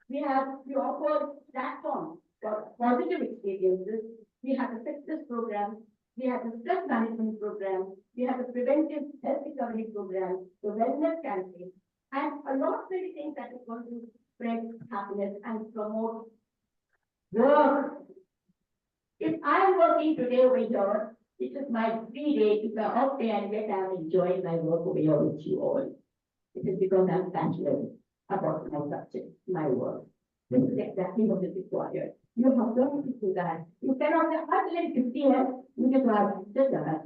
We offer platforms for positive experiences. We have the fitness program. We have the stress management program. We have the preventive health recovery program, the wellness campaign, and a lot of many things that is going to spread happiness and promote work. If I am working today over here, it is my free day, it's my off day, and yet I am enjoying my work over here with you all. It is because I'm passionate about my subject, my work. This is exactly what is required. You have to do that. You cannot say, I'm 50 years, you can have just that.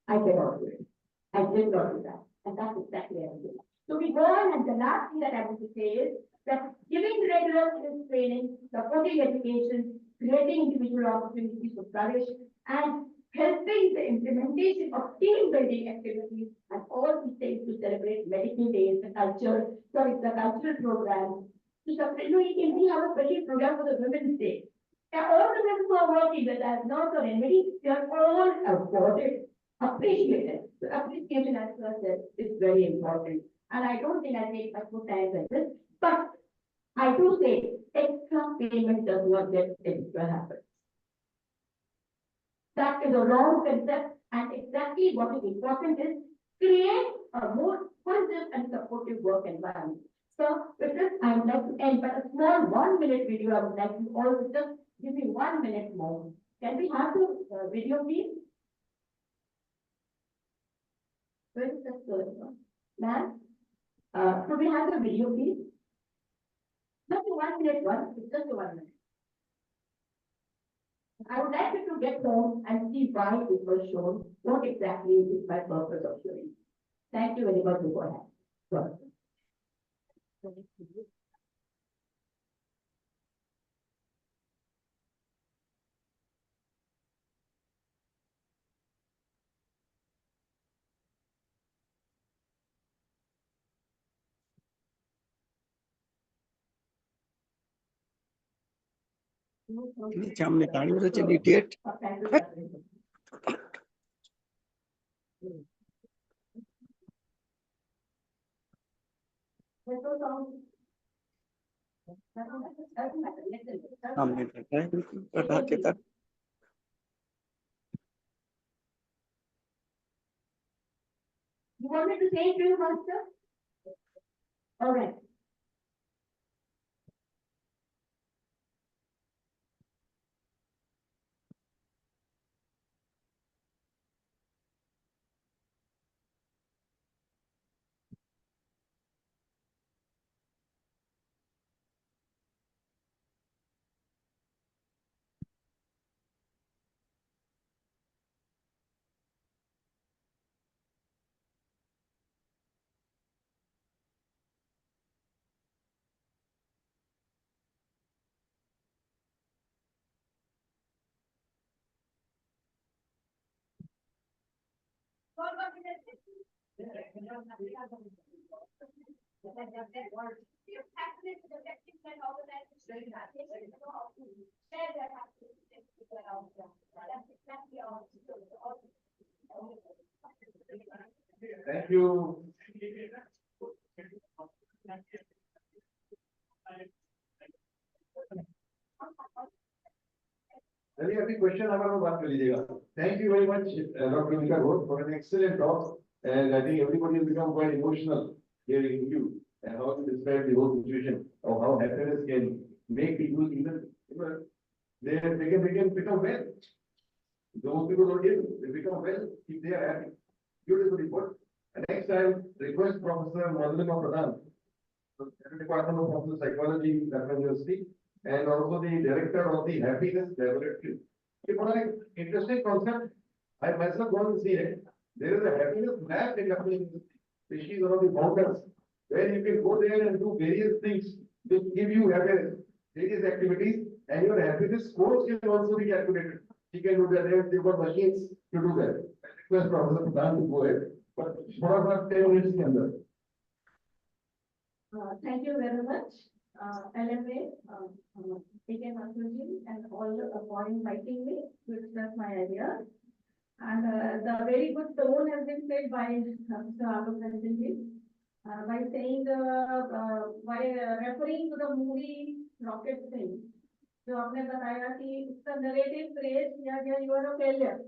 I cannot do it. I did not do that. And that's exactly what I do. So we go on, and the last thing that I want to say is that giving regular skills training, supporting education, creating individual opportunities to flourish, and helping the implementation of team building activities and all these things to celebrate medical days, the cultural program. We have a special program for the Women's Day. And all the women who are working with us, not on anybody, they are all awarded, appreciated. The appreciation, as I said, is very important. And I don't think I take much more time than this, but I do say extra payment does not get extra happen. That is a wrong concept, and exactly what is important is create a more positive and supportive work environment. So with this, I would like to end, but a small 1-minute video, I would like you all to just give me 1 minute more. Can we have the video, please? Where is that going on? Ma'am, could we have the video, please? Just a 1 minute one, it's just a 1 minute. I would like you to get home and see why it was shown, what exactly is my purpose of showing. Thank you very much for that. सामने ताली से चली date सामने बैठा है बिल्कुल पता के तक You want me to say it to you, Master? All right. you. चलिए अभी क्वेश्चन आवर में बात कर लीजिएगा. Thank you very much, Dr. Mika Ghosh, for an excellent talk, and I think everybody has become quite emotional hearing you and how you describe the whole situation of how happiness can make people even they can become well. Those people don't get they become well if they are happy. Beautifully put. And next time, request Professor Madhulima Pradhan, the Department of Social Psychology, Dhaka University, and also the director of the Happiness Laboratory. It's an interesting concept. I myself gone to see it. There is a happiness lab in Dhaka University. She is one of the founders, where you can go there and do various things which give you happiness, various activities, and your happiness scores can also be calculated. She can do that. They've got machines to do that. I request Professor Pradhan to go ahead. But for about 10 minutes के अंदर. Thank you very much, LMA, again, Asuji, and all for inviting me to express my ideas. And the very good tone has been said by Mr. Alok Ranjanji, by saying, by referring to the movie Rocket Thing. जो आपने बताया कि इसका narrative create किया गया, you are a failure.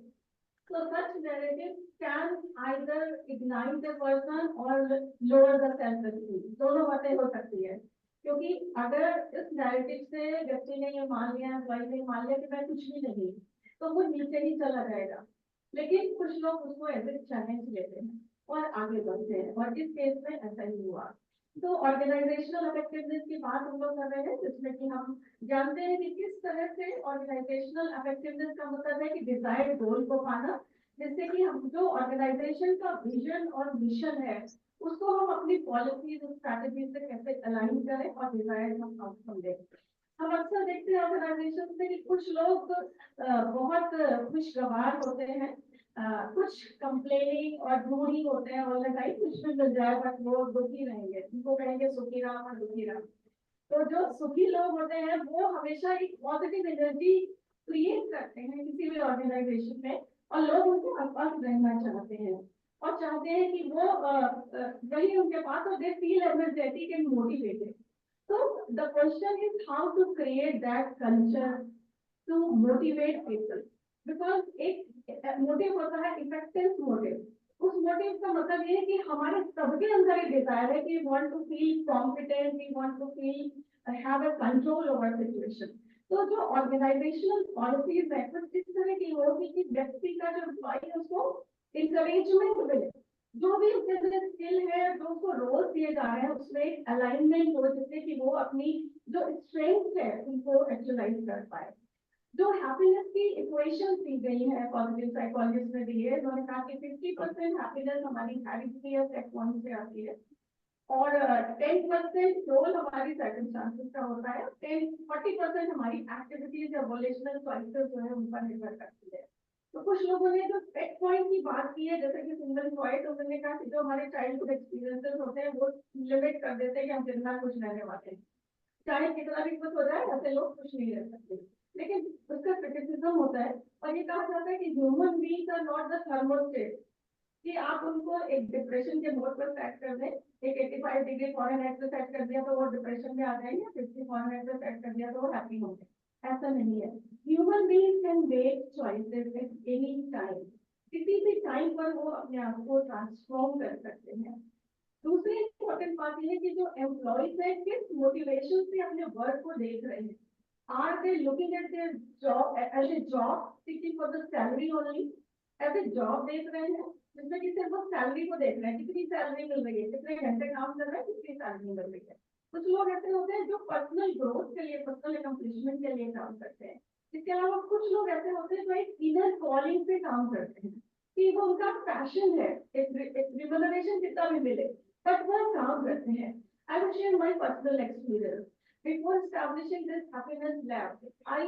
So such narrative can either ignite the person or lower the self-esteem. दोनों बातें हो सकती है, क्योंकि अगर इस narrative से व्यक्ति ने ये मान लिया, employee ने मान लिया कि मैं कुछ भी नहीं, तो वो नीचे ही चला जाएगा. लेकिन कुछ लोग उसको एज ए चैलेंज लेते हैं और आगे बढ़ते हैं, और इस केस में ऐसा ही हुआ. तो ऑर्गेनाइजेशनल इफेक्टिवनेस की बात हम लोग कर रहे हैं, जिसमें कि हम जानते हैं कि किस तरह से ऑर्गेनाइजेशनल इफेक्टिवनेस का मतलब है कि डिजायर्ड गोल को पाना, जिससे कि हम जो ऑर्गेनाइजेशन का विजन और मिशन है उसको हम अपनी पॉलिसीज और स्ट्रैटेजी से कैसे अलाइन करें और डिजायर्ड हम आउटकम दें. हम अक्सर देखते हैं ऑर्गेनाइजेशन में कि कुछ लोग बहुत खुशगवार होते हैं, कुछ कंप्लेनिंग और ढूंढी होते हैं, और लगाई कुछ भी मिल जाए बट वो दुखी रहेंगे, उनको कहेंगे सुखी राम और दुखी राम. तो जो सुखी लोग होते हैं वो हमेशा एक पॉजिटिव एनर्जी क्रिएट करते हैं किसी भी ऑर्गेनाइजेशन में, और लोग उनके आसपास रहना चाहते हैं और चाहते हैं कि वो वही उनके पास, और they feel energetic and motivated. So the question is how to create that culture to motivate people, because एक मोटिव होता है इफेक्टिव मोटिव. उस मोटिव का मतलब ये है कि हमारे सबके अंदर एक डिजायर है कि want to feel competent, we want to feel have a control over situation. तो जो ऑर्गेनाइजेशनल पॉलिसीज है कुछ इस तरह की होगी कि व्यक्ति का जो एम्प्लॉय है उसको इंकरेजमेंट मिले, जो भी उसके अंदर स्किल है, जो उसको रोल दिए जा रहे हैं उसमें अलाइनमेंट हो, जिससे कि वो अपनी जो स्ट्रेंथ है उनको एक्चुअलाइज कर पाए. जो हैप्पीनेस की इक्वेशन दी गई है पॉजिटिव साइकोलॉजिस्ट ने दी है, उन्होंने कहा कि 50% हैप्पीनेस हमारी हैबिट या सेट पॉइंट से आती है, और 10% रोल हमारी सर्कमस्टांसेस का होता है, 40% हमारी एक्टिविटीज या वोलेशनल चॉइसेस जो है उन पर निर्भर करती है. तो कुछ लोगों ने जो सेट पॉइंट की बात की है, जैसे कि सिंगल पॉइंट, उन्होंने कहा कि जो हमारे चाइल्डहुड एक्सपीरियंसेस होते हैं वो लिमिट कर देते हैं कि हम कितना कुछ रहने वाले हैं, चाहे कितना भी कुछ हो जाए ऐसे लोग कुछ नहीं रह सकते. लेकिन उसका क्रिटिसिज्म होता है और ये कहा जाता है कि human beings are not the thermostat, कि आप उनको एक डिप्रेशन के मोड पर सेट कर दें, एक 85 डिग्री फॉरेनहाइट पे सेट कर दिया तो वो डिप्रेशन में आ जाएंगे, 50 फॉरेनहाइट पे सेट कर दिया तो वो हैप्पी होंगे. ऐसा नहीं है. Human beings can make choices at any time, किसी भी टाइम पर वो अपने आप को ट्रांसफॉर्म कर सकते हैं. दूसरी इंपॉर्टेंट बात यह है कि जो एम्प्लॉइज है किस मोटिवेशन से अपने वर्क को देख रहे हैं. Are they looking at their job as a job seeking for the salary only, as a job देख रहे हैं जिसमें कि सिर्फ वो सैलरी को देख रहे हैं, कितनी सैलरी मिल रही है, कितने घंटे काम कर रहे हैं, कितनी सैलरी मिल रही है. कुछ लोग ऐसे होते हैं जो पर्सनल ग्रोथ के लिए, पर्सनल अकम्प्लिशमेंट के लिए काम करते हैं. इसके अलावा कुछ लोग ऐसे होते हैं जो एक इनर कॉलिंग पे काम करते हैं, कि वो उनका पैशन है, एक रिम्यूनरेशन कितना भी मिले बट वो काम करते हैं. I will share my personal experience. Before establishing this happiness lab, I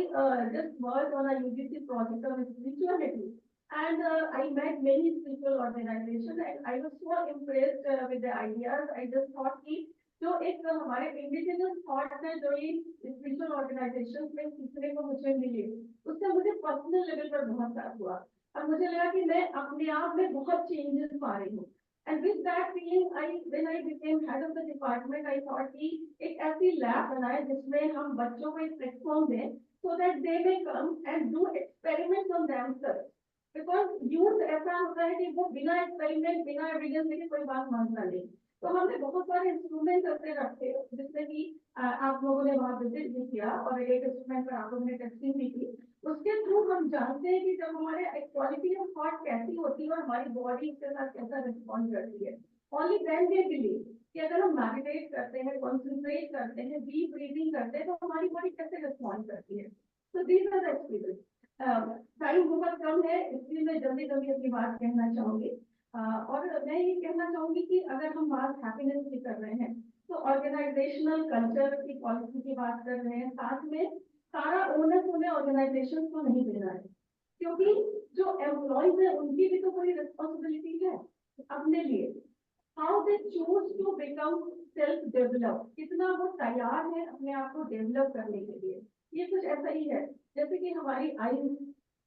just worked on a UGC project on spirituality, and I met many spiritual organizations, and I was so impressed with the ideas. I just thought कि जो एक हमारे indigenous thoughts है जो ये spiritual organisations में सीखने को मुझे मिले, उससे मुझे पर्सनल लेवल पर बहुत साथ हुआ और मुझे लगा कि मैं अपने आप में बहुत चेंजेस पा रही हूँ. And with that feeling, when I became head of the department, I thought कि एक ऐसी lab बनाए जिसमें हम बच्चों को एक platform दें, so that they may come and do experiments on themselves. Because youth ऐसा होता है कि वो बिना experiment, बिना evidence के कोई बात मानता नहीं. तो हमने बहुत सारे इंस्ट्रूमेंट ऐसे रखे जिसमें कि आप लोगों ने वहाँ विजिट भी किया और एक इंस्ट्रूमेंट पर आप लोगों ने टेस्टिंग भी की. उसके थ्रू हम जानते हैं कि जब हमारे क्वालिटी ऑफ थॉट कैसी होती है और हमारी बॉडी उसके साथ कैसा रिस्पॉन्ड करती है. ओनली देन दे बिलीव कि अगर हम मेडिटेट करते हैं, कॉन्सेंट्रेट करते हैं, डीप ब्रीदिंग करते हैं तो हमारी बॉडी कैसे रिस्पॉन्ड करती है. तो these are the experience. Time बहुत कम है इसलिए मैं जल्दी जल्दी अपनी बात कहना चाहूंगी. और मैं ये कहना चाहूंगी कि अगर हम बात हैप्पीनेस की कर रहे हैं तो ऑर्गेनाइजेशनल कल्चर की पॉलिसी की बात कर रहे हैं, साथ में सारा ओनर हमें ऑर्गेनाइजेशन को नहीं देना है, क्योंकि जो एम्प्लॉयज है उनकी भी तो कोई रिस्पॉन्सिबिलिटी है अपने लिए. How they choose to become self develop, कितना वो तैयार है अपने आप को डेवलप करने के लिए. ये कुछ ऐसा ही है जैसे कि हमारी आई,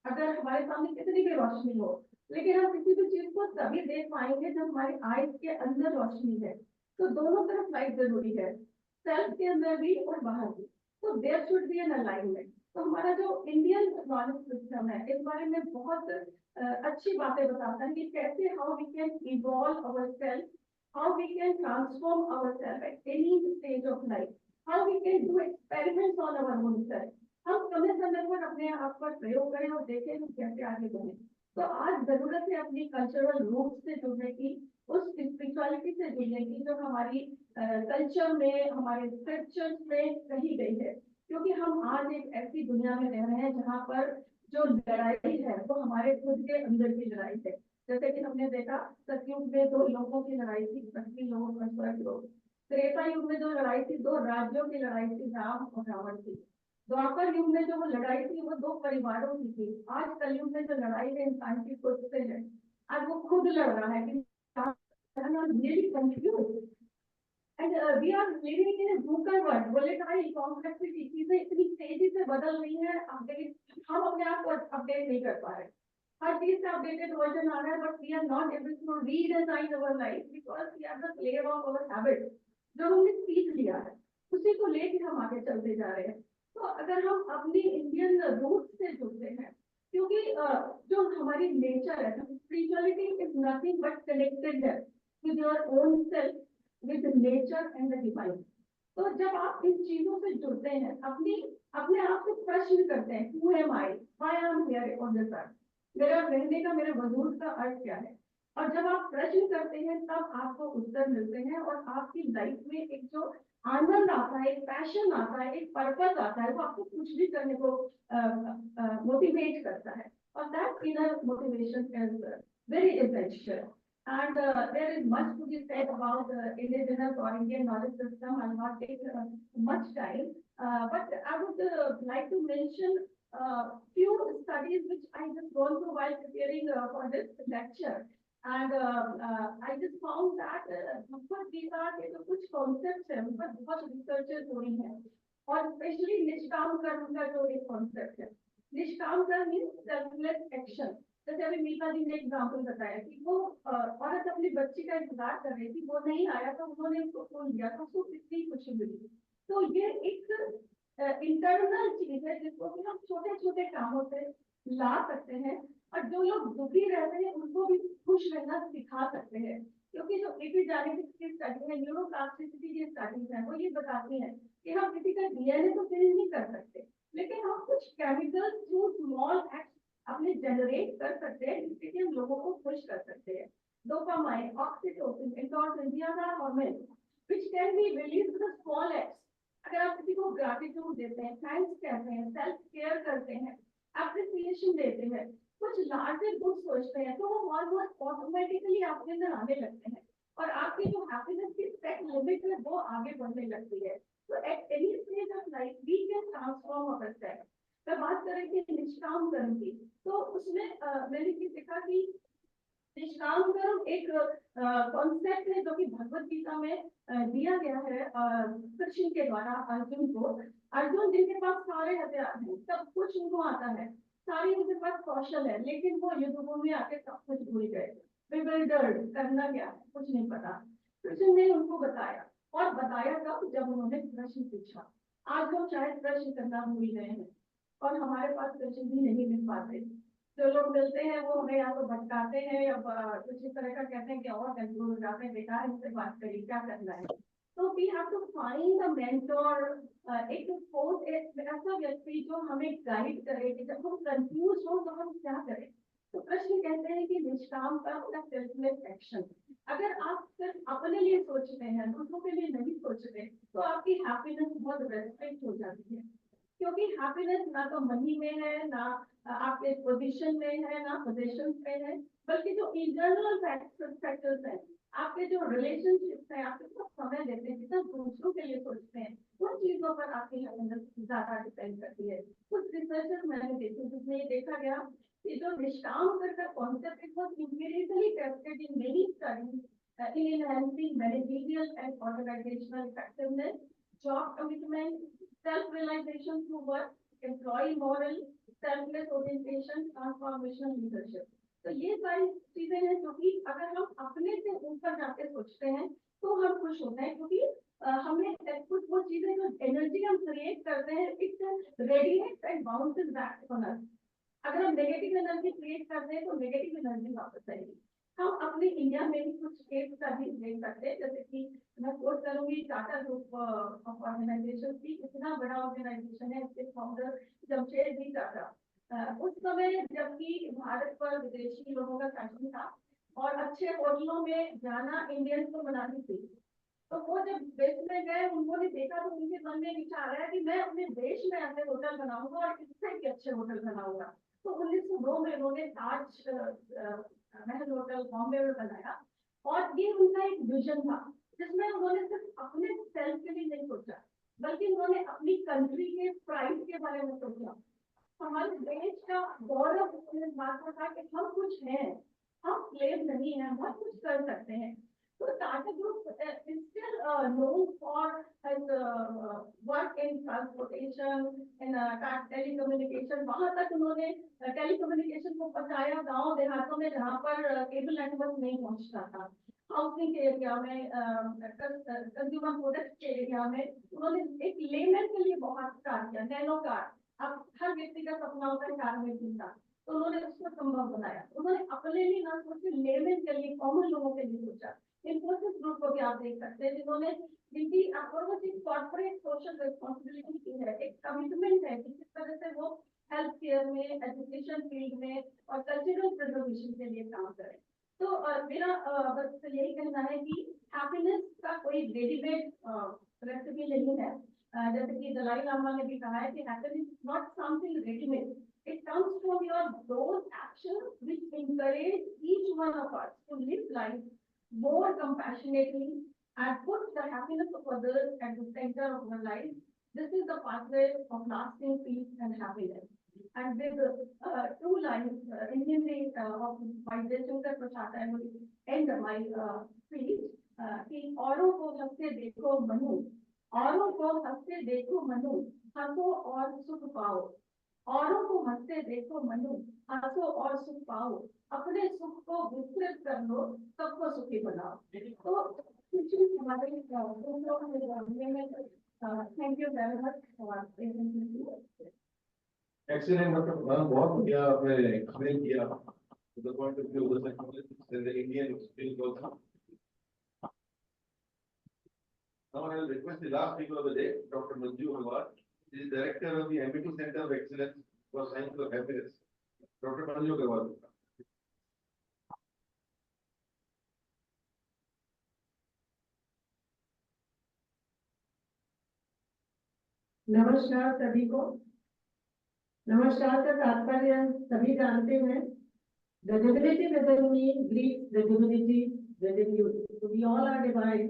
अगर हमारे सामने कितनी भी रोशनी हो लेकिन हम किसी भी चीज को तभी देख पाएंगे जब हमारी आईज के अंदर रोशनी है. तो दोनों तरफ लाइट जरूरी है, सेल्फ के अंदर भी और बाहर भी. तो there should be an alignment. तो हमारा जो इंडियन नॉलेज सिस्टम है इस बारे में बहुत अच्छी बातें बताता है कि कैसे how we can evolve our self, how we can transform our self at any stage of life, how we can do experiments on our own self. हम समय समय पर अपने आप पर प्रयोग करें और देखें हम कैसे आगे बढ़ें. तो आज जरूरत है अपनी कल्चरल रूट से जुड़ने की, उस स्पिरिचुअलिटी से जुड़ने की जो हमारी कल्चर में, हमारे स्क्रिप्चर्स में कही गई है. क्योंकि हम आज एक ऐसी दुनिया में रह रहे हैं जहाँ पर जो लड़ाई है वो हमारे खुद के अंदर की लड़ाई है. जैसे कि हमने देखा सतयुग में 2 लोगों की लड़ाई थी, पृथ्वी लोग और स्वर्ग लोग. त्रेता युग में जो लड़ाई थी 2 राज्यों की लड़ाई थी, राम और रावण की. द्वापर युग में जो वो लड़ाई थी वो 2 परिवारों की थी. आज कलयुग में जो लड़ाई है इंसान की खुद से है. आज वो खुद लड़ रहा है कि really confused. And we are living in a VUCA world, volatile complexity. चीजें इतनी तेजी से बदल रही है, अपडेट हम अपने आप को अपडेट नहीं कर पा रहे. हर चीज का अपडेटेड वर्जन आ रहा है, but we are not able to redesign our life because we are the slave of our habit. जो हमने सीख लिया है उसी को लेकर हम आगे चलते जा रहे हैं. तो अगर हम अपनी इंडियन रूट से जुड़ते हैं, क्योंकि जो हमारी नेचर है, spirituality is nothing but connectedness with your own self, with nature and the divine. तो जब आप इन चीजों से जुड़ते हैं, अपने आप से प्रश्न करते हैं, who am I, why I am here on this earth, मेरा रहने का, मेरे वजूद का अर्थ क्या है. और जब आप प्रश्न करते हैं तब आपको उत्तर मिलते हैं और आपकी लाइफ में एक जो आनंद आता है, एक पैशन आता है, एक पर्पस आता है, वो आपको कुछ भी करने को मोटिवेट करता है. और that inner motivation is very essential. And there is much to be said about indigenous or Indian knowledge system. I'll not take much time, but I would like to mention few studies which I just gone through while preparing for this lecture. And I just found that Bhagavad Gita के जो कुछ concepts हैं उन पर बहुत researches हो रही हैं, और especially निष्काम कर्म का जो एक concept है. निष्काम कर्म means selfless action. जैसे अभी मीता जी ने एग्जाम्पल बताया कि वो औरत अपनी बच्ची का इंतजार कर रही थी, वो नहीं आया तो उन्होंने उसको फोन किया तो उसको कितनी खुशी मिली. तो ये एक इंटरनल चीज है जिसको कि हम छोटे छोटे कामों से ला सकते हैं, और जो लोग दुखी रहते हैं उनको भी खुश रहना सिखा सकते हैं. क्योंकि जो एपिजेनेटिक्स की स्टडी है, न्यूरोप्लास्टिसिटी की स्टडीज है, वो ये बताती है कि हम किसी का डीएनए तो चेंज नहीं कर सकते, लेकिन हम कुछ केमिकल थ्रू स्मॉल एक्ट अपने जनरेट कर सकते हैं जिससे कि हम लोगों को खुश कर सकते हैं. Dopamine, oxytocin, endorphin, these are the hormones which can be released through small acts. अगर आप किसी को ग्रैटिट्यूड देते हैं, थैंक्स कहते हैं, सेल्फ केयर करते हैं, एप्रिसिएशन देते हैं, कुछ लार्जर गुड सोचते हैं, तो वो हार्मोन ऑटोमेटिकली आपके अंदर आने लगते हैं और आपकी जो हैप्पीनेस की सेट लिमिट है वो आगे बढ़ने लगती है. तो at any stage of life we can transform our self. मैं बात कर रही थी निष्काम कर्म की, तो उसमें मैंने ये देखा कि निष्काम कर्म एक कॉन्सेप्ट है जो कि भगवत गीता में दिया गया है कृष्ण के द्वारा अर्जुन को. अर्जुन जिनके पास सारे हथियार हैं, सब कुछ उनको आता है, सारी उनके पास कौशल है, लेकिन वो युद्ध भूमि में आके सब कुछ भूल गए. bewildered, करना क्या है, कुछ नहीं पता। कृष्ण ने उनको बताया, और बताया कब, जब उन्होंने प्रश्न पूछा। आज हम शायद प्रश्न करना भूल गए हैं और हमारे पास प्रश्न भी नहीं मिल पाते। जो लोग मिलते हैं वो हमें या तो भटकाते हैं या कुछ इस तरह का कहते हैं कि और कंफ्यूज हो जाते हैं, बेकार इनसे बात करिए, क्या करना है। तो we have to find a mentor, एक स्पोर्ट, ऐसा व्यक्ति जो हमें गाइड करे कि जब हम कंफ्यूज हो तो हम क्या करें। तो कृष्ण कहते हैं कि निष्काम कर्म या सेल्फलेस एक्शन। अगर आप सिर्फ अपने लिए सोचते हैं, दूसरों के लिए नहीं सोचते, तो आपकी हैप्पीनेस बहुत रेस्ट्रिक्ट हो जाती है। क्योंकि हैप्पीनेस ना तो मनी में है, ना आपके पोजीशन में है, ना पोजीशन में है, बल्कि जो इंटरनल फैक्टर्स हैं, आपके जो रिलेशनशिप्स हैं, आप कितना समय देते हैं, कितना दूसरों के लिए सोचते हैं, उन चीजों पर आपकी हैप्पीनेस ज्यादा डिपेंड करती है। कुछ रिसर्चेस मैंने देखे जिसमें ये देखा गया कि जो निष्काम का concept it was empirically tested in many studies in enhancing managerial and organizational effectiveness, job commitment, self-realization through work, employee moral, selfless orientation, transformational leadership. तो ये सारी चीजें हैं जो कि अगर हम अपने से ऊपर जाके सोचते हैं तो हम खुश होते हैं, क्योंकि हमें कुछ वो चीजें जो एनर्जी हम क्रिएट करते हैं, it radiates and bounces back on us. अगर हम नेगेटिव एनर्जी क्रिएट करते हैं तो नेगेटिव एनर्जी वापस आएगी। हम अपने इंडिया में भी कुछ केस स्टडीज देख सकते हैं, जैसे कि मैं कोट करूंगी टाटा ग्रुप ऑफ ऑर्गेनाइजेशन की। इतना बड़ा ऑर्गेनाइजेशन है, इसके फाउंडर जमशेदजी टाटा। उस समय जबकि भारत पर विदेशी लोगों का शासन था और अच्छे होटलों में जाना इंडियंस को बनाती थी, तो वो जब देश में गए उन्होंने देखा तो उनके मन में विचार आया कि मैं अपने देश में ऐसे होटल बनाऊंगा और इससे भी अच्छे होटल बनाऊंगा। तो 1902 में उन्होंने ताज महल होटल बॉम्बे में बनाया, और ये उनका एक विजन था जिसमें उन्होंने सिर्फ अपने सेल्फ के लिए नहीं सोचा, बल्कि उन्होंने अपनी कंट्री के प्राइड के बारे में सोचा। हमारे देश का गौरव इस बात का था कि हम कुछ हैं, हम स्लेव नहीं हैं, बहुत कुछ कर सकते हैं। तो Tata group is still known for his work in transportation and telecommunication। वहां तक उन्होंने टेलीकम्युनिकेशन को पहुंचाया गांव देहातों में जहां पर केबल नेटवर्क नहीं पहुंचता था। हाउसिंग के एरिया में, कंज्यूमर प्रोडक्ट के एरिया में उन्होंने एक लेमैन के लिए बहुत कार्य किया। नैनो कार, अब हर व्यक्ति का सपना होता है कार में जीना, तो उन्होंने उसको संभव बनाया। उन्होंने अपने लिए ना सोचे, लेमैन के लिए, कॉमन लोगों के लिए सोचा। इन्फोसिस ग्रुप को भी आप देख सकते हैं, जिन्होंने जिनकी अप्रोच एक कॉर्पोरेट सोशल रिस्पॉन्सिबिलिटी की है, एक कमिटमेंट है कि किस तरह से वो हेल्थ केयर में, एजुकेशन फील्ड में और कल्चरल प्रिजर्वेशन के लिए काम करें। तो मेरा बस यही कहना है कि हैप्पीनेस का कोई रेडीमेड रेसिपी नहीं है। जैसे कि दलाई लामा ने भी कहा है कि happiness is not something readymade, it comes from your those actions which encourage each one of us to live life more compassionately and put the happiness of others at the center of our life. This is the pathway of lasting peace and happiness. And with two lines in Hindi of by Jayashankar Prasad, I will end my speech. कि औरों को हंसते देखो मनु, औरों को हंसते देखो मनु, हंसो और सुख पाओ। औरों को हंसते देखो मनु, हंसो और सुख पाओ। अपने सुख को विस्तृत कर लो, सबको सुखी बनाओ। तो कुछ हमारे thank you very much for listening. Excellent doctor Pradhan, बहुत बढ़िया आपने एक्सप्लेन किया the point of view of the Indian spirit also. Now I will request the last speaker of the day, Dr. Manju Agarwal. He is director of the MIT Center of Excellence for Science of Happiness. Dr. Manju Agarwal. नमस्कार सभी को। नमस्कार का तात्पर्य सभी जानते हैं। The divinity within me greets the divinity within you. So we all are divine,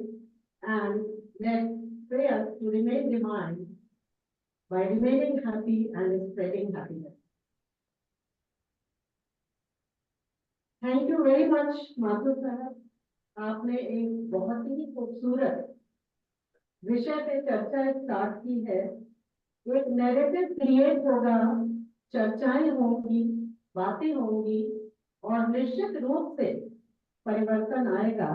and let's pray us to remain divine by remaining happy and spreading happiness. Thank you very much, Mathur साहब। आपने एक बहुत ही खूबसूरत विषय पे चर्चा start की है। एक नैरेटिव क्रिएट होगा, चर्चाएं होंगी, बातें होंगी, और निश्चित रूप से परिवर्तन आएगा।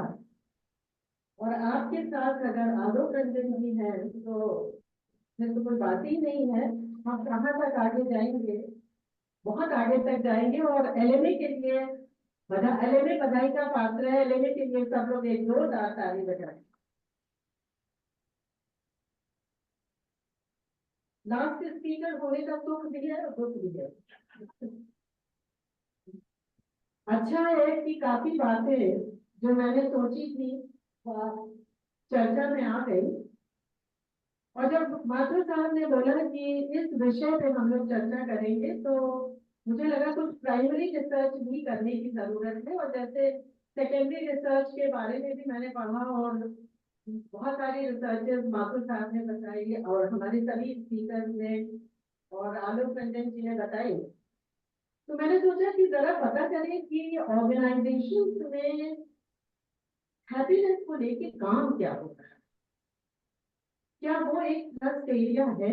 और आपके साथ अगर आलोक रंजन जी हैं तो फिर तो कोई बात ही नहीं है। हम कहाँ तक आगे जाएंगे, बहुत आगे तक जाएंगे। और एलएमए के लिए एलएमए बधाई का पात्र है। एलएमए के लिए सब लोग एक जोरदार ताली बजाएं। लास्ट स्पीकर होने का सुख भी है और दुख भी है। अच्छा है कि काफी बातें जो मैंने सोची थी चर्चा में आ गई। और जब माथुर साहब ने बोला कि इस विषय पे हम लोग चर्चा करेंगे तो मुझे लगा कुछ प्राइमरी रिसर्च भी करने की जरूरत है। और जैसे सेकेंडरी रिसर्च के बारे में भी मैंने पढ़ा और बहुत सारी रिसर्चेस माथुर साहब ने बताई और हमारे सभी स्पीकर ने और आलोक रंजन जी ने बताई। तो मैंने सोचा कि जरा पता करें कि ऑर्गेनाइजेशन में हैप्पीनेस को लेके काम क्या होता है, क्या वो एक ट्रस्ट एरिया है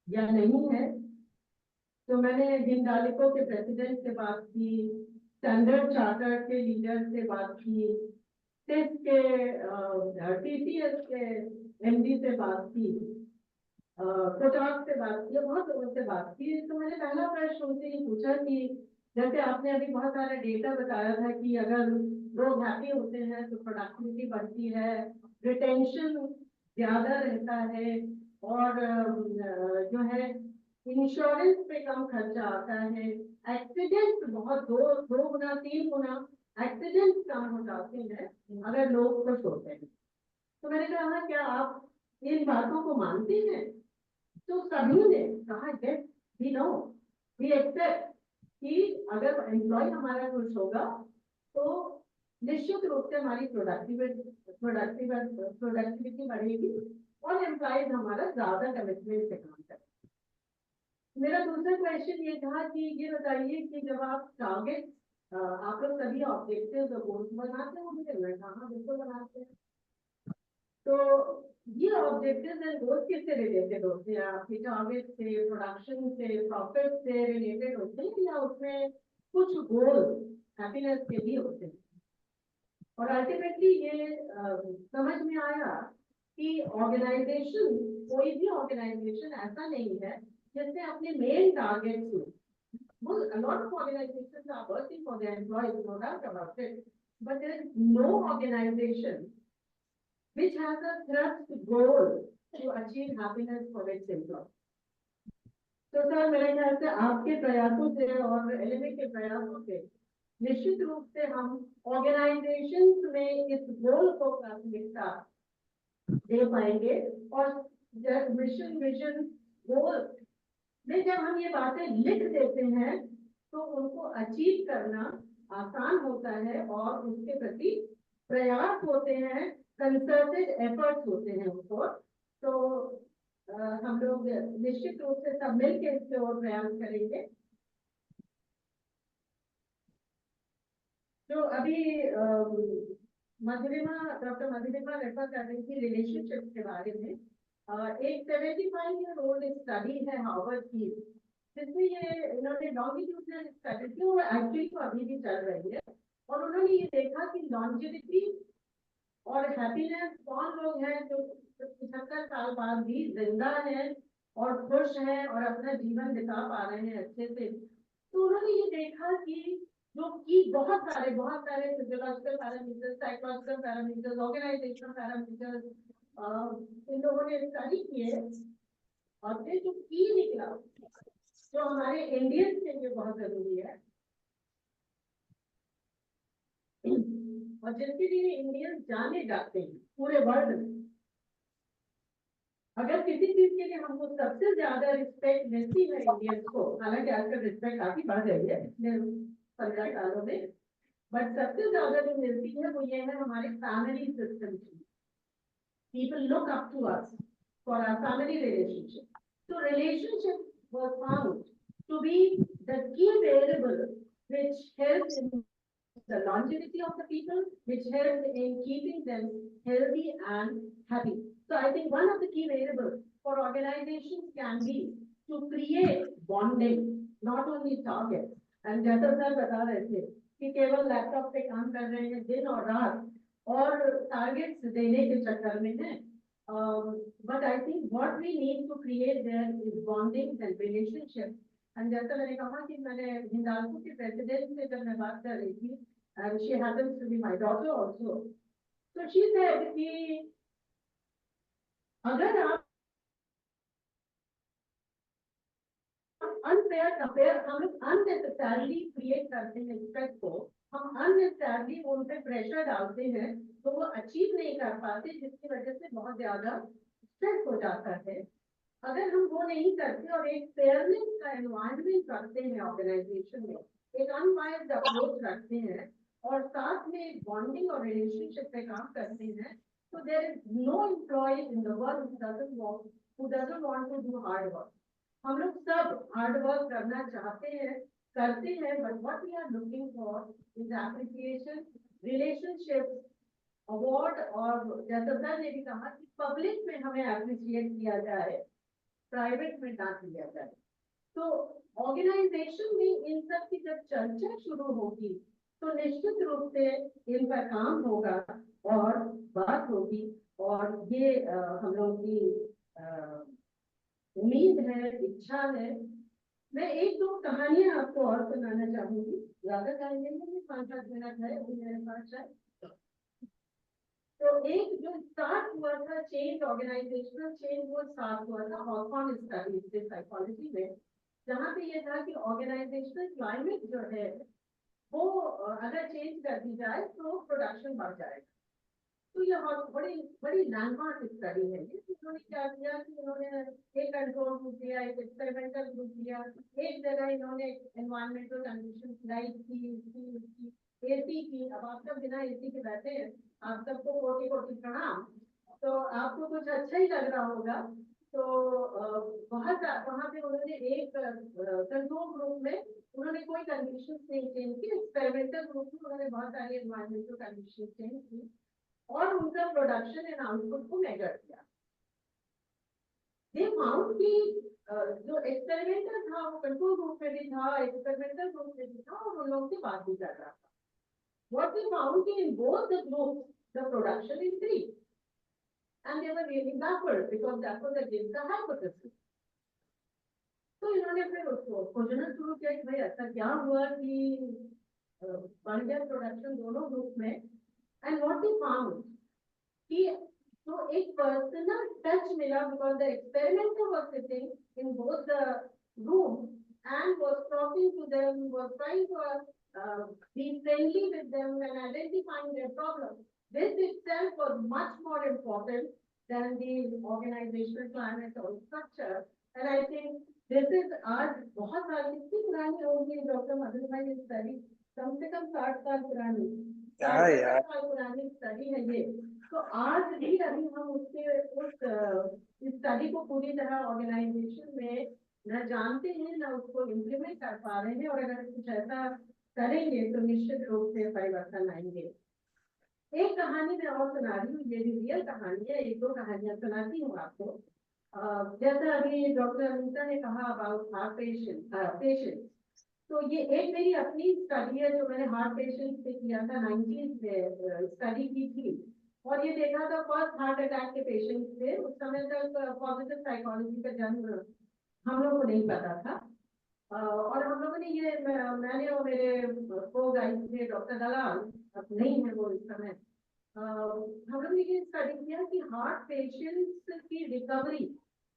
या नहीं है। तो मैंने हिंडाल्को के प्रेसिडेंट से बात की, स्टैंडर्ड चार्टर के लीडर से बात की, टिस के टीसीएस के एमडी से बात की, कोटाक से बात की, बहुत लोगों से बात की। तो मैंने पहला प्रश्न उनसे ही पूछा कि जैसे आपने अभी बहुत सारा डेटा बताया था कि अगर लोग हैप्पी होते हैं तो प्रोडक्टिविटी बढ़ती है, रिटेंशन ज्यादा रहता है और जो है इंश्योरेंस पे कम खर्चा आता है, एक्सीडेंट बहुत दो गुना 3 गुना एक्सीडेंट कम हो जाते हैं अगर लोग खुश होते हैं। तो मैंने कहा क्या आप इन बातों को मानते हैं? तो सभी ने कहा yes we know we accept कि अगर एम्प्लॉय हमारा खुश होगा तो निश्चित रूप से हमारी प्रोडक्टिविटी बढ़ेगी और एम्प्लॉयज हमारा ज्यादा कमिटमेंट से काम करेंगे। मेरा दूसरा क्वेश्चन ये था कि ये बताइए कि जब आप टारगेट आप लोग सभी ऑब्जेक्टिव्स और गोल्स बनाते होंगे, मैं कहा बिल्कुल बनाते हैं। तो ये ऑब्जेक्टिव्स एंड गोल्स किससे रिलेटेड होते हैं? आपके टारगेट से, प्रोडक्शन से, प्रॉफिट से रिलेटेड होते हैं या उसमें कुछ गोल हैप्पीनेस के भी होते हैं? और अल्टीमेटली ये समझ में आया कि ऑर्गेनाइजेशन, कोई भी ऑर्गेनाइजेशन ऐसा नहीं है जिसने अपने मेन टारगेट को, a lot of organizations are working for their employees, no doubt about it, but there is no organization which has a thrust goal to achieve happiness for its employees. तो sir मेरे ख्याल से आपके प्रयासों से और LMA के प्रयासों से निश्चित रूप से हम ऑर्गेनाइजेशंस में इस गोल को प्राथमिकता दे पाएंगे। और मिशन विजन गोल में जब हम ये बातें लिख देते हैं तो उनको अचीव करना आसान होता है और उसके प्रति प्रयास होते हैं, कंसर्टेड एफर्ट्स होते हैं उनको। तो हम लोग निश्चित रूप से सब मिलकर इसके और प्रयास करेंगे। तो अभी डॉक्टर मधुरिमा रेफर कर रही थी रिलेशनशिप के बारे में। एक 75-year-old स्टडी है हार्वर्ड की, जिसमें ये इन्होंने लॉन्गिट्यूडनल स्टडी की और एक्चुअली तो अभी भी चल रही है। और उन्होंने ये देखा कि लॉन्जेविटी और हैप्पीनेस कौन लोग हैं जो 75 साल बाद भी जिंदा हैं और खुश हैं और अपना जीवन बिता पा रहे हैं अच्छे से। तो उन्होंने ये देखा कि जो कि बहुत सारे physiological parameters, psychological parameters, organizational parameters इन लोगों ने स्टडी किए और फिर जो की निकला जो हमारे इंडियंस के लिए बहुत जरूरी है और जिसके लिए इंडियंस जाने जाते हैं पूरे वर्ल्ड में। अगर किसी चीज के लिए हमको सबसे ज्यादा रिस्पेक्ट मिलती है इंडियंस को, हालांकि आजकल रिस्पेक्ट काफी बढ़ रही है पिछले 15 सालों में, बट सबसे ज्यादा जो मिलती है वो ये है हमारे फैमिली सिस्टम की। People look up to us for our family relationship. So relationship was found to be the key variable which helps in the longevity of the people, which helps in keeping them healthy and happy. So I think one of the key variables for organizations can be to create bonding, not only targets. And जैसा sir बता रहे थे कि केवल laptop पे काम कर रहे हैं दिन और रात और टारगेट्स देने के चक्कर में है। But I think what we need to create there is bonding and relationship. And जैसा मैंने कहा कि मैंने हिंडाल्को के प्रेसिडेंट से जब मैं बात कर रही थी, and she happens to be my daughter also, so she said कि अगर आप अनफेयर कंपेयर हम लोग अननेसेसरली क्रिएट करते हैं स्ट्रेस को, हम अननेसेसरली उन पे प्रेशर डालते हैं तो वो अचीव नहीं कर पाते, जिसकी वजह से बहुत ज्यादा स्ट्रेस हो जाता है। अगर हम वो नहीं करते और एक फेयरनेस का एनवायरनमेंट रखते हैं ऑर्गेनाइजेशन में, एक अनबायस्ड अप्रोच रखते हैं और साथ में बॉन्डिंग और रिलेशनशिप पे काम करते हैं, तो there is no employee in the world who doesn't want to do hard work. हम लोग सब हार्ड वर्क करना चाहते हैं, करते हैं, but what we are looking for is appreciation, relationship, award, और जैसा सर ने भी कहा कि पब्लिक में हमें एप्रिसिएट किया जाए, प्राइवेट में ना किया जाए। तो ऑर्गेनाइजेशन में इन सब की जब चर्चा शुरू होगी तो निश्चित रूप से इन पर काम होगा और बात होगी, और ये हम लोगों की उम्मीद है, इच्छा है। मैं एक दो कहानियां आपको और सुनाना चाहूंगी, ज्यादा टाइम नहीं है, 5-7 मिनट है अभी मेरे पास शायद। तो एक जो स्टार्ट हुआ था चेंज, ऑर्गेनाइजेशनल चेंज, वो स्टार्ट हुआ था हॉथॉर्न स्टडीज साइकोलॉजी में, जहाँ पे ये था कि ऑर्गेनाइजेशनल क्लाइमेट जो है वो अगर चेंज कर दी जाए तो प्रोडक्शन बढ़ जाएगा। तो ये बहुत बड़ी बड़ी लैंडमार्क स्टडी है ये। इन्होंने क्या किया कि इन्होंने एक कंट्रोल ग्रुप दिया, एक एक्सपेरिमेंटल ग्रुप दिया, एक जगह इन्होंने एनवायरमेंटल कंडीशन, लाइट की, एसी की। अब आप सब बिना एसी के बैठे हैं, आप सबको कोटि कोटि प्रणाम, तो आपको कुछ अच्छा ही लग रहा होगा। तो वहां पे उन्होंने एक कंट्रोल ग्रुप में उन्होंने कोई कंडीशन नहीं चेंज की, एक्सपेरिमेंटल ग्रुप में उन्होंने बहुत सारी एनवायरमेंटल कंडीशन चेंज की और उनका प्रोडक्शन एंड आउटपुट को मेजर किया। दे फाउंड कि जो एक्सपेरिमेंटल था वो कंट्रोल ग्रुप में भी था, एक्सपेरिमेंटल ग्रुप में भी था, और उन लोगों से बात भी कर रहा था। What they found in both the groups, the production increased, and they were really baffled because that was against the hypothesis. तो इन्होंने फिर उसको खोजना शुरू किया कि भाई ऐसा क्या हुआ कि बढ़ गया प्रोडक्शन दोनों ग्रुप में। एंड व्हाट दे फाउंड कि तो एक पर्सनल टच मिला, because the experimenter was sitting in both the room and was talking to them, was trying to be friendly with them and identifying their problem. This itself was much more important than the organizational climate or structure. And I think this is आज बहुत साल कितनी पुरानी होगी doctor मधुर भाई study, कम से कम 60 साल पुरानी, 60 साल पुरानी स्टडी है ये। तो आज भी अभी हम उसके उस स्टडी को पूरी तरह ऑर्गेनाइजेशन में न जानते हैं, न उसको इम्प्लीमेंट कर पा रहे हैं, और अगर कुछ ऐसा करेंगे तो निश्चित रूप से परिवर्तन आएंगे। एक कहानी मैं और सुना रही हूँ, ये भी रियल कहानी है, एक दो कहानियां सुनाती हूँ आपको। जैसा अभी डॉक्टर अनीता ने कहा अबाउट हार्ट पेशेंट, तो ये एक मेरी अपनी स्टडी है जो मैंने हार्ट पेशेंट से किया था, 90s में स्टडी की थी, और ये देखा था फर्स्ट हार्ट अटैक के पेशेंट थे। उस समय तक पॉजिटिव साइकोलॉजी का जन्म हम लोग को नहीं पता था, और हम लोगों ने ये मैंने और मेरे को गाइड थे डॉक्टर दलाल, अब नहीं है वो इस समय, हम लोग ने ये स्टडी किया कि हार्ट पेशेंट्स की रिकवरी,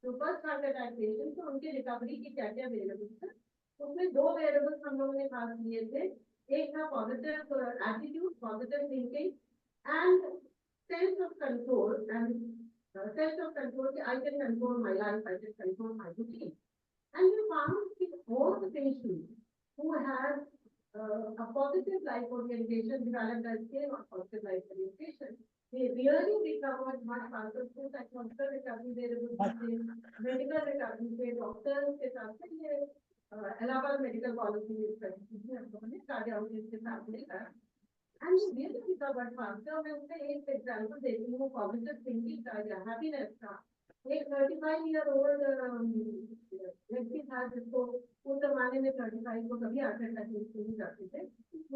तो फर्स्ट हार्ट अटैक पेशेंट, तो उनके रिकवरी की क्या क्या वेरिएबल्स है। उसमें 2 वेरिएबल्स हम लोगों ने खास लिए थे, एक था positive attitude, positive thinking, and sense of control, and sense of control, I can control my life, I can control my routine. And we found that all the patients who had a positive life orientation, developed a scale of positive life orientation, they really recovered much faster through psychological recovery, they were medical recovery, doctors के साथ से ये Allahabad medical college में study हम लोगों ने cardiologist के साथ मिलकर, and they really recovered faster। मैं उससे एक एग्जांपल देती हूँ पॉजिटिव थिंकिंग का या हैप्पीनेस का। एक 35-year-old व्यक्ति था जिसको उस जमाने में 35 को कभी हार्ट अटैक नहीं करते थे।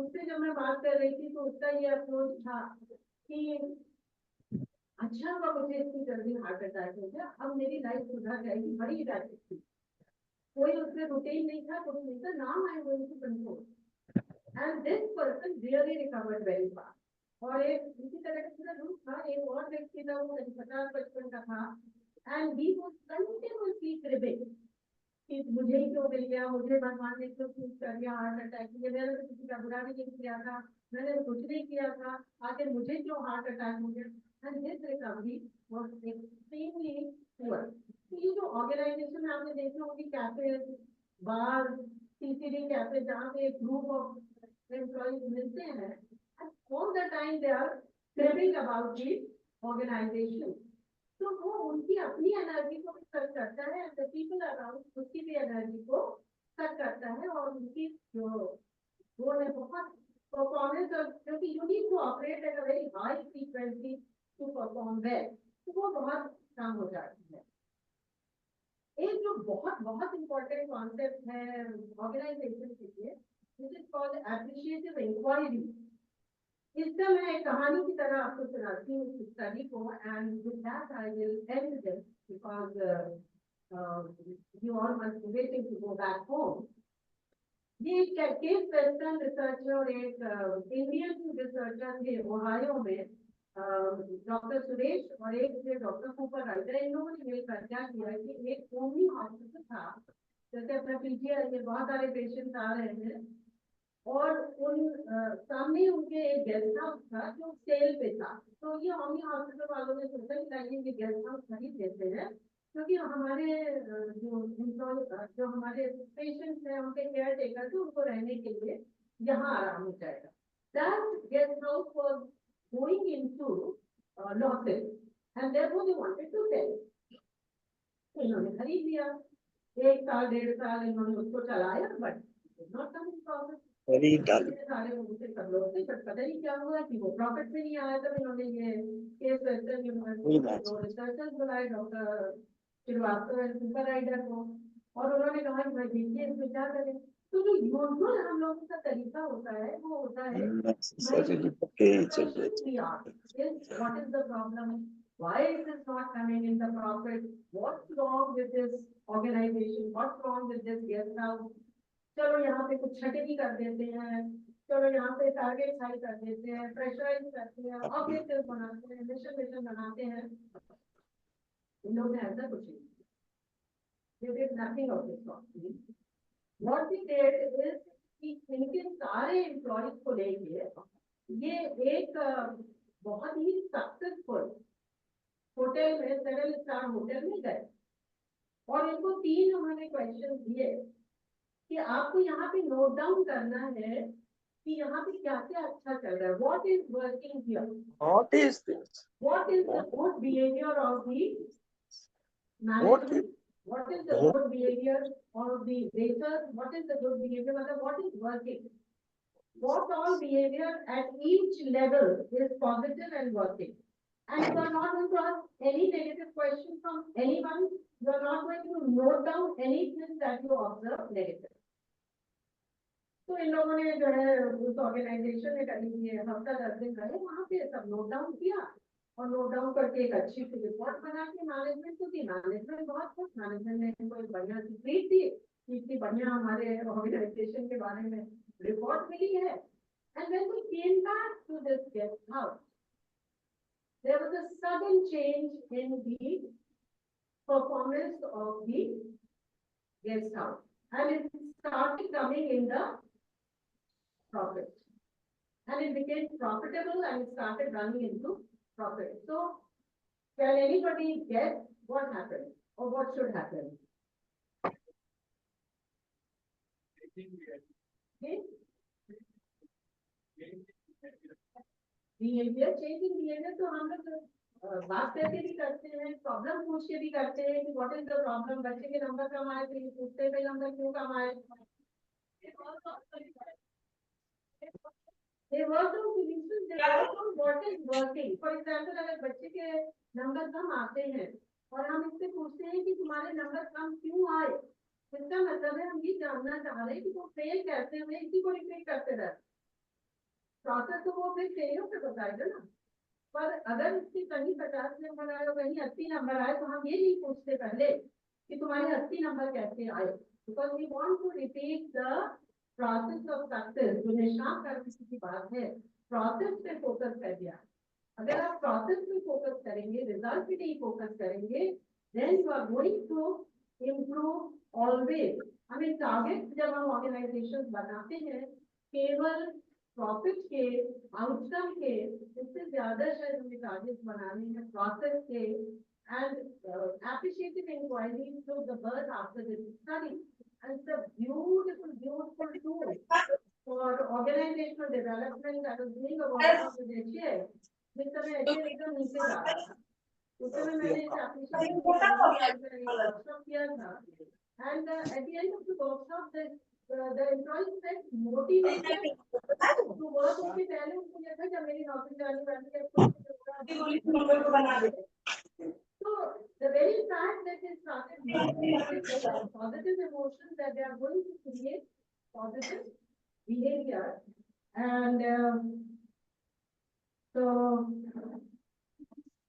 उससे जब मैं बात कर रही थी तो उसका ये अप्रोच था कि अच्छा हुआ मुझे इतनी जल्दी हार्ट अटैक हो गया, अब मेरी लाइफ सुधर जाएगी। बड़ी इफेक्टिव थी, कोई उसमें रूटीन नहीं था, कुछ नहीं था, now I am going to control and this person really recovered very fast. और एक इसी तरह का पूरा ग्रुप था, एक और व्यक्ति था, वो 50-55 का था and he was continuously cribbing कि मुझे ही क्यों मिल गया, मुझे भगवान ने क्यों ठीक कर दिया हार्ट अटैक, ये मैंने तो किसी का बुरा भी नहीं किया था, मैंने तो कुछ नहीं किया था, आखिर मुझे क्यों हार्ट अटैक हो गया। And this recovery was extremely poor. तो ये जो ऑर्गेनाइजेशन आपने देखा होगी, कैफे, बार, सीसीडी कैफे, जहाँ पे एक ग्रुप ऑफ एम्प्लॉइज मिलते हैं, all the time they are cribbing about the organization. तो वो उनकी अपनी एनर्जी को भी सर्च करता है, द पीपल अराउंड उसकी भी एनर्जी को सर्च करता है, और उनकी जो वो है बहुत परफॉर्मेंस, और क्योंकि you need to operate at a very high frequency to perform well, तो वो बहुत काम हो जाती है। एक जो बहुत बहुत इंपॉर्टेंट कॉन्सेप्ट है ऑर्गेनाइजेशन के लिए, this is called appreciative inquiry. इसका मैं एक कहानी की तरह आपको सुनाती हूँ इस स्टडी को, and with that I will end this because you all must be waiting to go back home. ये एक केस वेस्टर्न रिसर्चर और एक इंडियन रिसर्चर थे ओहायो में, डॉक्टर सुरेश और एक थे डॉक्टर कूपर राइटर। इन लोगों ने मिलकर क्या किया कि एक ओमनी हॉस्पिटल था, जैसे अपना पीजीआई में बहुत सारे पेशेंट आ रहे हैं, और उन सामने उनके एक गेस्ट हाउस था जो सेल पे था। तो ये ओमनी हॉस्पिटल वालों ने सोचा कि ताकि ये गेस्ट हाउस खरीद देते हैं, क्योंकि हमारे जो हमारे पेशेंट्स हैं, उनके केयर टेकर थे, उनको रहने के लिए यहाँ आराम हो जाएगा। That guest house was going into losses and therefore they wanted to sell. इन्होंने खरीद लिया, 1 साल 1.5 साल इन्होंने उसको चलाया, बट नॉट कमिंग प्रॉफिट। सारे उनसे कर लो थे, बट पता नहीं क्या हुआ कि वो प्रॉफिट में नहीं आया। तब इन्होंने ये केस वेस्टर्न यूनिवर्सिटी के रिसर्चर्स बुलाए, doctor Shrivastava and super rider को, और उन्होंने कहा कि भाई देखिए इसमें क्या करें। तो जो यूजुअल हम लोगों का तरीका होता है वो होता है what is the problem, why is this not coming in the profit, what's wrong with this organization, what's wrong with this guest house। चलो यहाँ पे कुछ छटेगी कर देते हैं, चलो यहाँ पे टारगेट हाई कर देते हैं, प्रेशराइज करते हैं, ऑब्जेक्टिव बनाते हैं, मिशन बनाते हैं। इन लोगों ने ऐसा कुछ नहीं, they did nothing of this sort। What they did is कि इनके सारे एम्प्लॉइज को लेके ये एक बहुत ही सक्सेसफुल होटल में, 7 स्टार होटल में गए, और इनको 3 उन्होंने क्वेश्चन दिए कि आपको यहाँ पे नोट डाउन करना है कि यहाँ पे क्या क्या अच्छा चल रहा है, what is working here, What is this? What is the good behaviour of the management, what is the good behaviour of the waiters, what is the good behaviour, मतलब what is working, what all behavior at each level is positive and working। And you are not going to ask any negative question from anyone, you are not going to note down anything that you observe negative। तो इन लोगों ने जो है उस organisation में करीब ये हफ्ता 10 दिन रहे, वहाँ पे सब नोट डाउन किया, और नोट डाउन करके एक अच्छी सी रिपोर्ट बना के मैनेजमेंट को दी। मैनेजमेंट बहुत खुश, मैनेजमेंट ने इनको एक बढ़िया सी ट्रीट दी, इतनी बढ़िया हमारे ऑर्गेनाइजेशन के बारे में रिपोर्ट मिली है। And when we came back to this guest house, there was a sudden change in the performance of the guest house, and it started coming in the profit, and it became profitable and it started running into profit। So can anybody guess what happened or what should happen? Okay? Behaviour, changing behaviour तो हम लोग बात करके भी करते हैं, problem पूछ के भी करते हैं कि व्हाट इज द प्रॉब्लम, बच्चे के नंबर कम आए तो पूछते हैं नंबर क्यों कम आए। They work on solutions, they work on what is working। For example, अगर बच्चे के नंबर कम आते हैं और हम इससे पूछते हैं कि तुम्हारे नंबर कम क्यों आए, इसका मतलब है हम ये जानना चाह रहे हैं कि तुम फेल कैसे हुए, इसी को रिपीट करते रहे। प्रोसेस तो वो फिर फेलियर से बताएगा ना। पर अगर इसके कहीं 50 नंबर आए और कहीं 80 नंबर आए तो हम ये नहीं पूछते पहले कि तुम्हारे 80 नंबर कैसे आए, because we want to repeat the process of success. जो निशान करने की बात है, प्रोसेस पे फोकस कर दिया। अगर आप प्रोसेस पे फोकस करेंगे, रिजल्ट पे नहीं फोकस करेंगे, then you are going to improve always. हमें टारगेट जब हम ऑर्गेनाइजेशन बनाते हैं, केवल प्रॉफिट के, आउटकम के, इससे ज्यादा शायद हमें टारगेट बनाने हैं प्रोसेस के, and appreciative inquiry through the birth after the study. And it's a beautiful, beautiful tool for organizational development. I was doing a workshop with HCL. जिस समय HCL एकदम नीचे जा रहा था, उस समय मैंने इस appreciative workshop किया था. And at the end of the workshop, the employees said motivated to work. उसके पहले उनको ये था कि मेरी नौकरी जाने वाली है. So the very fact that they started with positive emotions, that they are going to create positive behavior, and so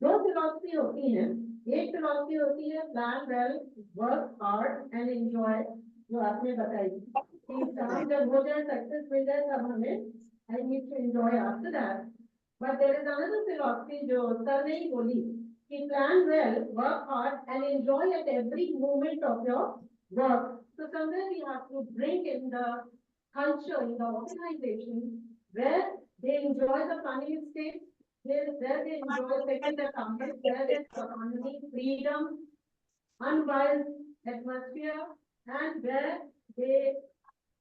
दो philosophy होती हैं. एक philosophy होती है plan well, work hard and enjoy, जो आपने बताई कि काम जब हो जाए, सक्सेस मिल जाए, तब हमें I need to enjoy after that. But there is another philosophy जो सर ने ही बोली कि plan well, work hard and enjoy at every moment of your work. So somewhere we have to bring in the culture in the organization where they enjoy the funny state, where they enjoy taking the target, where there's autonomy, freedom, unbiased atmosphere, and where they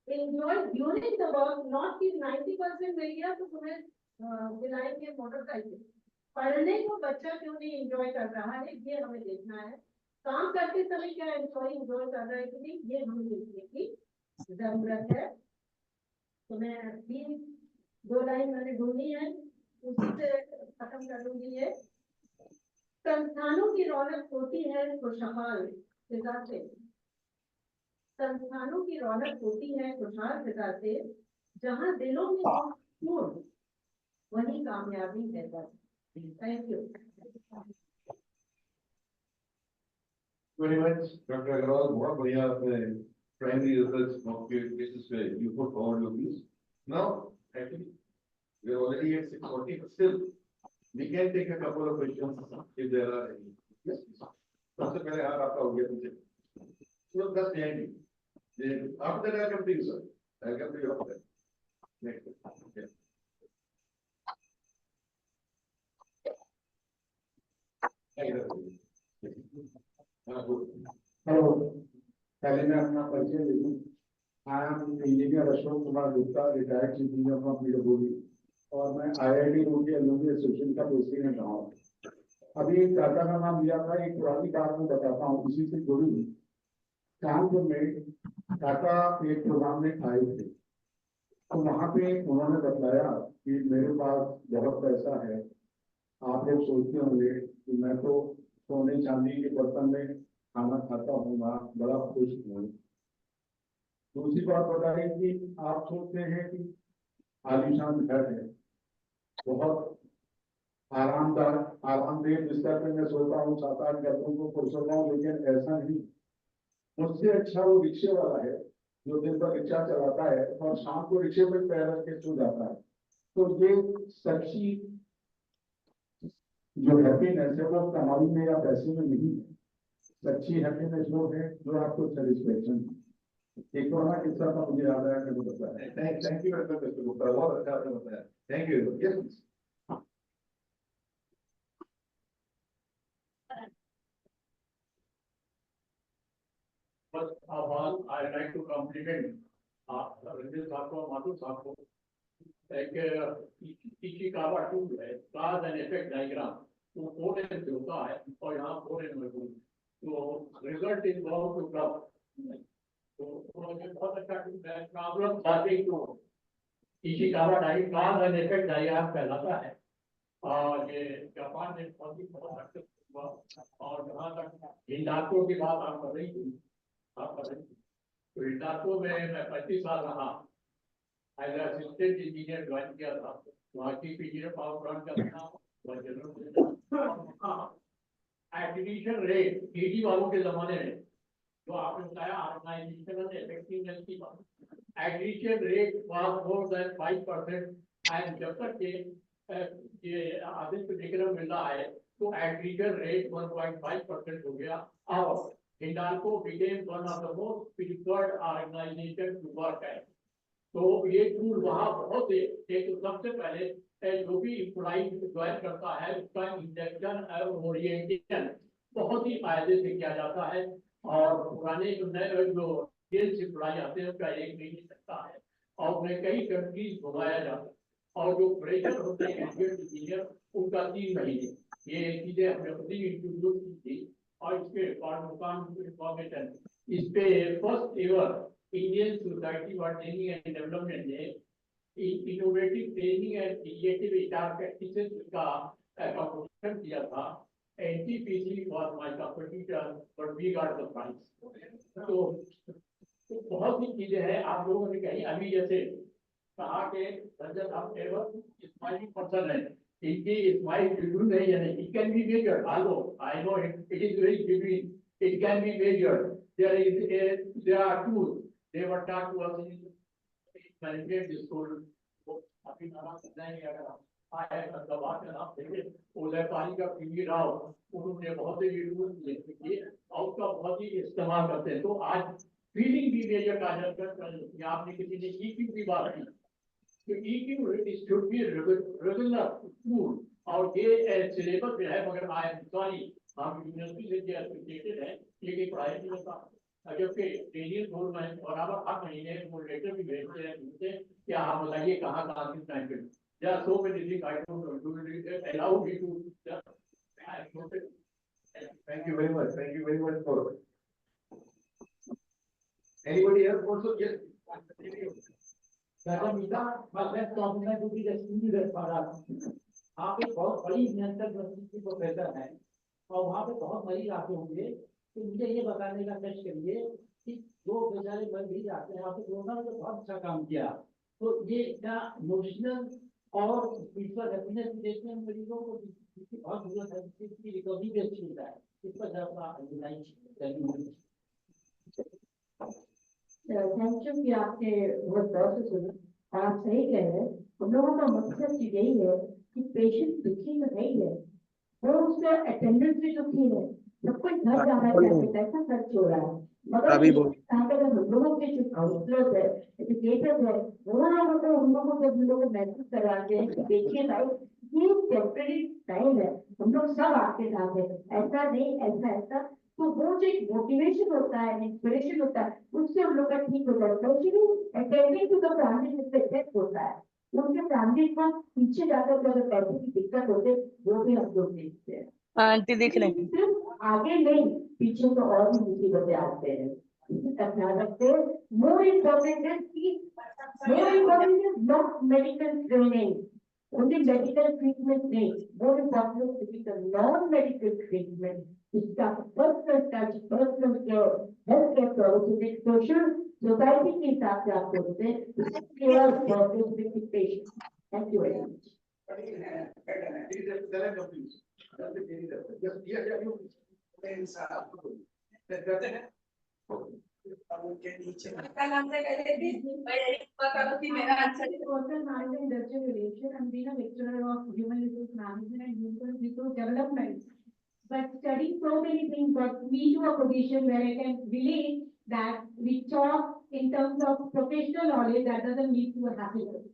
enjoy during the work, not कि 90% मिल गया तो तुम्हें दिलाएंगे motorcycle. पढ़ने को बच्चा क्यों नहीं एंजॉय कर रहा है, ये हमें देखना है. काम करते समय क्या एम्प्लॉय एंजॉय कर रहा है कि नहीं, ये हमें देखने की जरूरत है. तो मैं 2 लाइन मैंने ढूंढी है, उसी से खत्म कर दूंगी. ये संस्थानों की रौनक होती है खुशहाल फिजा से. संस्थानों की रौनक होती है खुशहाल फिजा से, जहां दिलों में सुकून, वही कामयाबी है. Thank you. Very much, Dr. Agarwal, बहुत बढ़िया आपने primary research basis पे you put forward your views. Now, actually, we are already at 6:40, but still, we can take a couple of questions if there are any. Yes, please. सबसे पहले हाथ आपका हो गया पीछे. So that's behind you. Then after that, I'll come to you, sir. I'll come to you after that. Next. Okay. Hello, पहले मैं अपना परिचय दे दूं. I am engineer Ashok Kumar Gupta, retired chief engineer from PWD, और मैं IIT रूड़की एलुमनी एसोसिएशन का president रहा हूँ. अभी टाटा का नाम लिया था, एक पुरानी बात मैं बताता हूँ, उसी से जुड़ी हुई. कानपुर में टाटा एक प्रोग्राम में आए थे, तो वहाँ पे उन्होंने बताया कि मेरे पास बहुत पैसा है. आप लोग सोचते होंगे कि मैं तो सोने चांदी के बर्तन में खाना खाता हूँ, बड़ा खुश हूँ. दूसरी बात बताइए कि आप सोचते हैं कि आलीशान घर है, बहुत आरामदेह बिस्तर पे मैं सोता हूँ, 7-8 घंटों को पुरसोता हूँ, लेकिन ऐसा नहीं. मुझसे अच्छा वो रिक्शे वाला है जो दिन भर रिक्शा चलाता है और शाम को रिक्शे पर पैर रख के सो जाता है. तो ये सच्ची जो हैप्पीनेस है वो कमाई में या पैसे में नहीं है. सच्ची हैप्पीनेस वो है जो आपको सेटिस्फेक्शन. एक पुराना किस्सा था, मुझे याद आया, मैंने बताया. Thank you very much, Mr. Gupta. बहुत अच्छा आपने बताया. Thank you. Yes, please. First of all, I'd like to compliment Ranjit Thakur और माधु साहब को. एक इशिकावा टूल है, cause and effect diagram, वो 4 एन से होता है और यहाँ 4 एन में टूल, तो रिजल्ट इज बहुत टू कम. तो बहुत अच्छा टूल है. Problem solving tool Ishikawa diagram, cause and effect diagram कहलाता है. और ये जापान में बहुत सक्सेसफुल हुआ, और जहाँ तक हिंडाल्को की बात आप कर रही थी, तो हिंडाल्को में मैं 35 साल रहा, एज असिस्टेंट इंजीनियर ज्वाइन किया था, वहाँ की इंजीनियर पावर प्लांट का था, वहाँ जनरल एक्विजिशन रेट टीडी वालों के जमाने में जो आपने बताया ऑर्गेनाइजेशनल इफेक्टिवनेस की बात, acquisition rate was more than 5%, and जब तक ये आदित्य विक्रम मिला है तो एक्विजिशन रेट 1.5% हो गया और Hindalco became one of the most preferred organisation to work at. तो ये टूल वहाँ बहुत एक तो सबसे पहले जो भी इम्प्लॉई ज्वाइन करता है उसका इंडक्शन और ओरिएंटेशन बहुत ही फायदे से किया जाता है, और पुराने जो नए जो स्किल्स इम्प्लॉई आते हैं उसका एक नहीं सकता है, और उन्हें कई कंट्रीज घुमाया जाता है, और जो प्रेशर होते हैं इंजीनियर उनका 3 महीने, ये चीजें हमने खुद ही इंट्रोड्यूस की थी, और इसके इंफॉर्मेशन इस पे first ever Indian society for training and development ने innovative training and creative star practices का कंपटीशन किया था। NTPC was my competitor but we got the prize. तो बहुत सी चीजें हैं आप लोगों ने कही, अभी जैसे कहा कि रजत आप एवर स्माइलिंग पर्सन है, इनकी स्माइल बिल्कुल नहीं है, it can be measured, I know it is very divine, it can be measured, there are tools they were taught to us in management school। अभी नाम नहीं अगर आया तो बात है आप देखिए उदय पानी का पीवी राव उन्होंने बहुत ही रूल किए और उसका बहुत ही इस्तेमाल करते हैं। तो आज फीलिंग भी मेजर का या आपने किसी ने ईक्यू की बात की तो EQ is should be regular tool, और ये सिलेबस जो है, मगर आई एम सॉरी हम यूनिवर्सिटी से एसोसिएटेड है लेकिन पढ़ाई नहीं होता, जबकि ट्रेनिंग बोर्ड में बराबर हर महीने वो लेटर भी भेजते हैं उनसे कि आप बताइए कहाँ कहाँ किस टाइम पे या सो में दिल्ली का allow me to. Thank you very much. Thank you very much for. Anybody else also? Yes. आप एक बहुत बड़ी नियंत्रण यूनिवर्सिटी प्रोफेसर हैं और वहाँ पे बहुत मरीज आते होंगे, तो मुझे ये बताने का कष्ट करिए कि जो बेचारे मरीज आते हैं आपने कोरोना में तो बहुत अच्छा काम किया, तो ये क्या इमोशनल और स्पिरिचुअल हैप्पीनेस देखने में मरीजों को जिसकी बहुत जरूरत है, जिसकी रिकवरी भी अच्छी होता है, इस पर जरा थैंक यू कि आपने वो प्रोसेस सुना। आप सही कह रहे हैं, हम लोगों का मकसद यही है कि पेशेंट दुखी तो नहीं है, वो उसका अटेंडेंस भी दुखी है, सब कुछ घर जाना चाहिए, पैसा खर्च हो रहा है, मगर हम लोगों के जो काउंसलर्स है, एजुकेटर्स है, वो ना मतलब हम लोगों को महसूस करवाते हैं कि देखिए भाई ये टेम्परेरी टाइम है, हम लोग सब आपके साथ है, ऐसा नहीं ऐसा, तो वो जो एक मोटिवेशन होता है, इंस्पिरेशन होता है, उससे हम लोग का ठीक हो जाता है। अटेंडिंग टू द फैमिली जिससे इफेक्ट होता है, उनके फैमिली को पीछे जाकर अगर पैसे की दिक्कत होते वो भी हम लोग देखते हैं। आंटी दिख रही सिर्फ आगे नहीं, पीछे तो और भी मुसीबतें आते हैं, इसका ध्यान रखते हैं। More important is not medical training, only medical treatment नहीं, more important is the non-medical treatment, इसका personal touch, personal care, healthcare services, social society के हिसाब से आप बोलते हैं, care service with the patient. Thank you very much. कल हमने कहे थी पता नहीं मेरा अच्छा Social management industrial relation and being a lecturer of human resource management and human resource development. But studying so many things got me to a position where I can relate that we talk in terms of professional knowledge that doesn't lead to a happiness.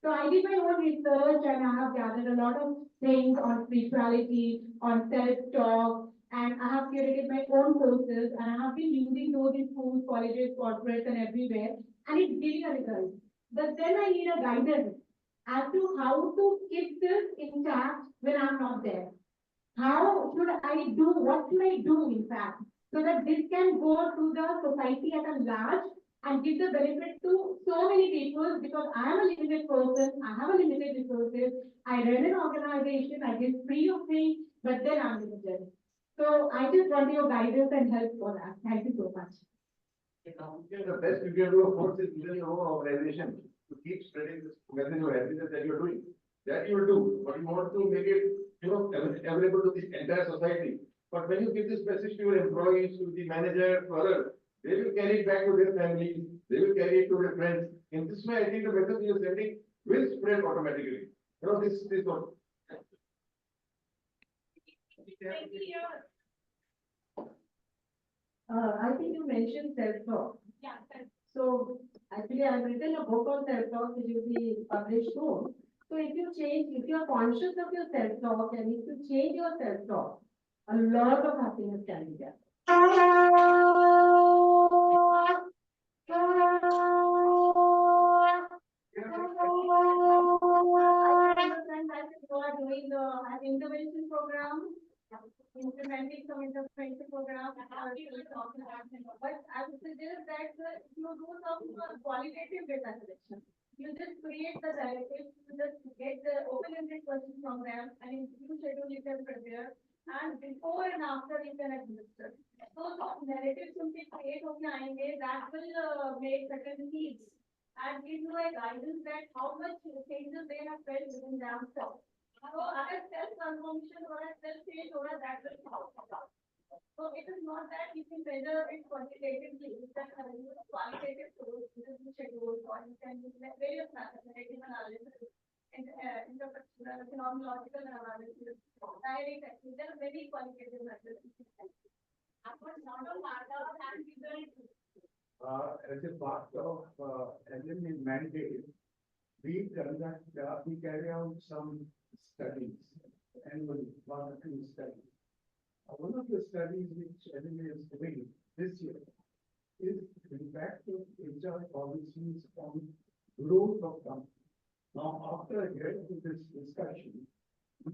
So I did my own research and I have gathered a lot of things on spirituality, on self-talk, and I have created my own courses and I have been using those in schools, colleges, corporates and everywhere, and it's giving a result. But then I need a guidance as to how to keep this intact when I'm not there. How should I do, what should I do in fact, so that this can go to the society at a large and give the benefit to so many people, because I am a limited person, I have a limited resources, I run an organization, I give free of things, but then I'm limited. So I just want your guidance and help for that. Thank you so much. The best you can do, of course, is within your own organization to keep spreading this message of happiness that you're doing. That you will do, but you want to make it, available to the entire society. But when you give this message to your employees, to the manager, to others, they will carry it back to their families, they will carry it to their friends. In this way, I think the message you're sending will spread automatically. This one. I think you mentioned self-talk. Yeah. So actually, I've written a book on self-talk which will be published soon. So if you're conscious of your self-talk and if you change your self-talk, a lot of happiness can be there. I understand that you are doing an intervention program, implementing some intervention program. But I would suggest that you do some qualitative data collection. You just create the directives, you just get the open-ended questions from them, and in due schedule you can prepare. And before and after you can administer. So narratives will be create that will make certain needs and give you a guidance that how much changes they have felt within themselves. So other self-confirmation or a self-change or that will help. So it is not that you can measure it quantitatively, you can use qualitative tools, business schedules, or you can use various mathematical analysis and interpersonal phenomenological analysis, diary techniques. There are many qualitative methods. As a part of LME mandate, we carry out some studies, and one or two studies. One of the studies which LME is doing this year is the impact of HR policies on growth of companies. Now, after hearing this discussion, we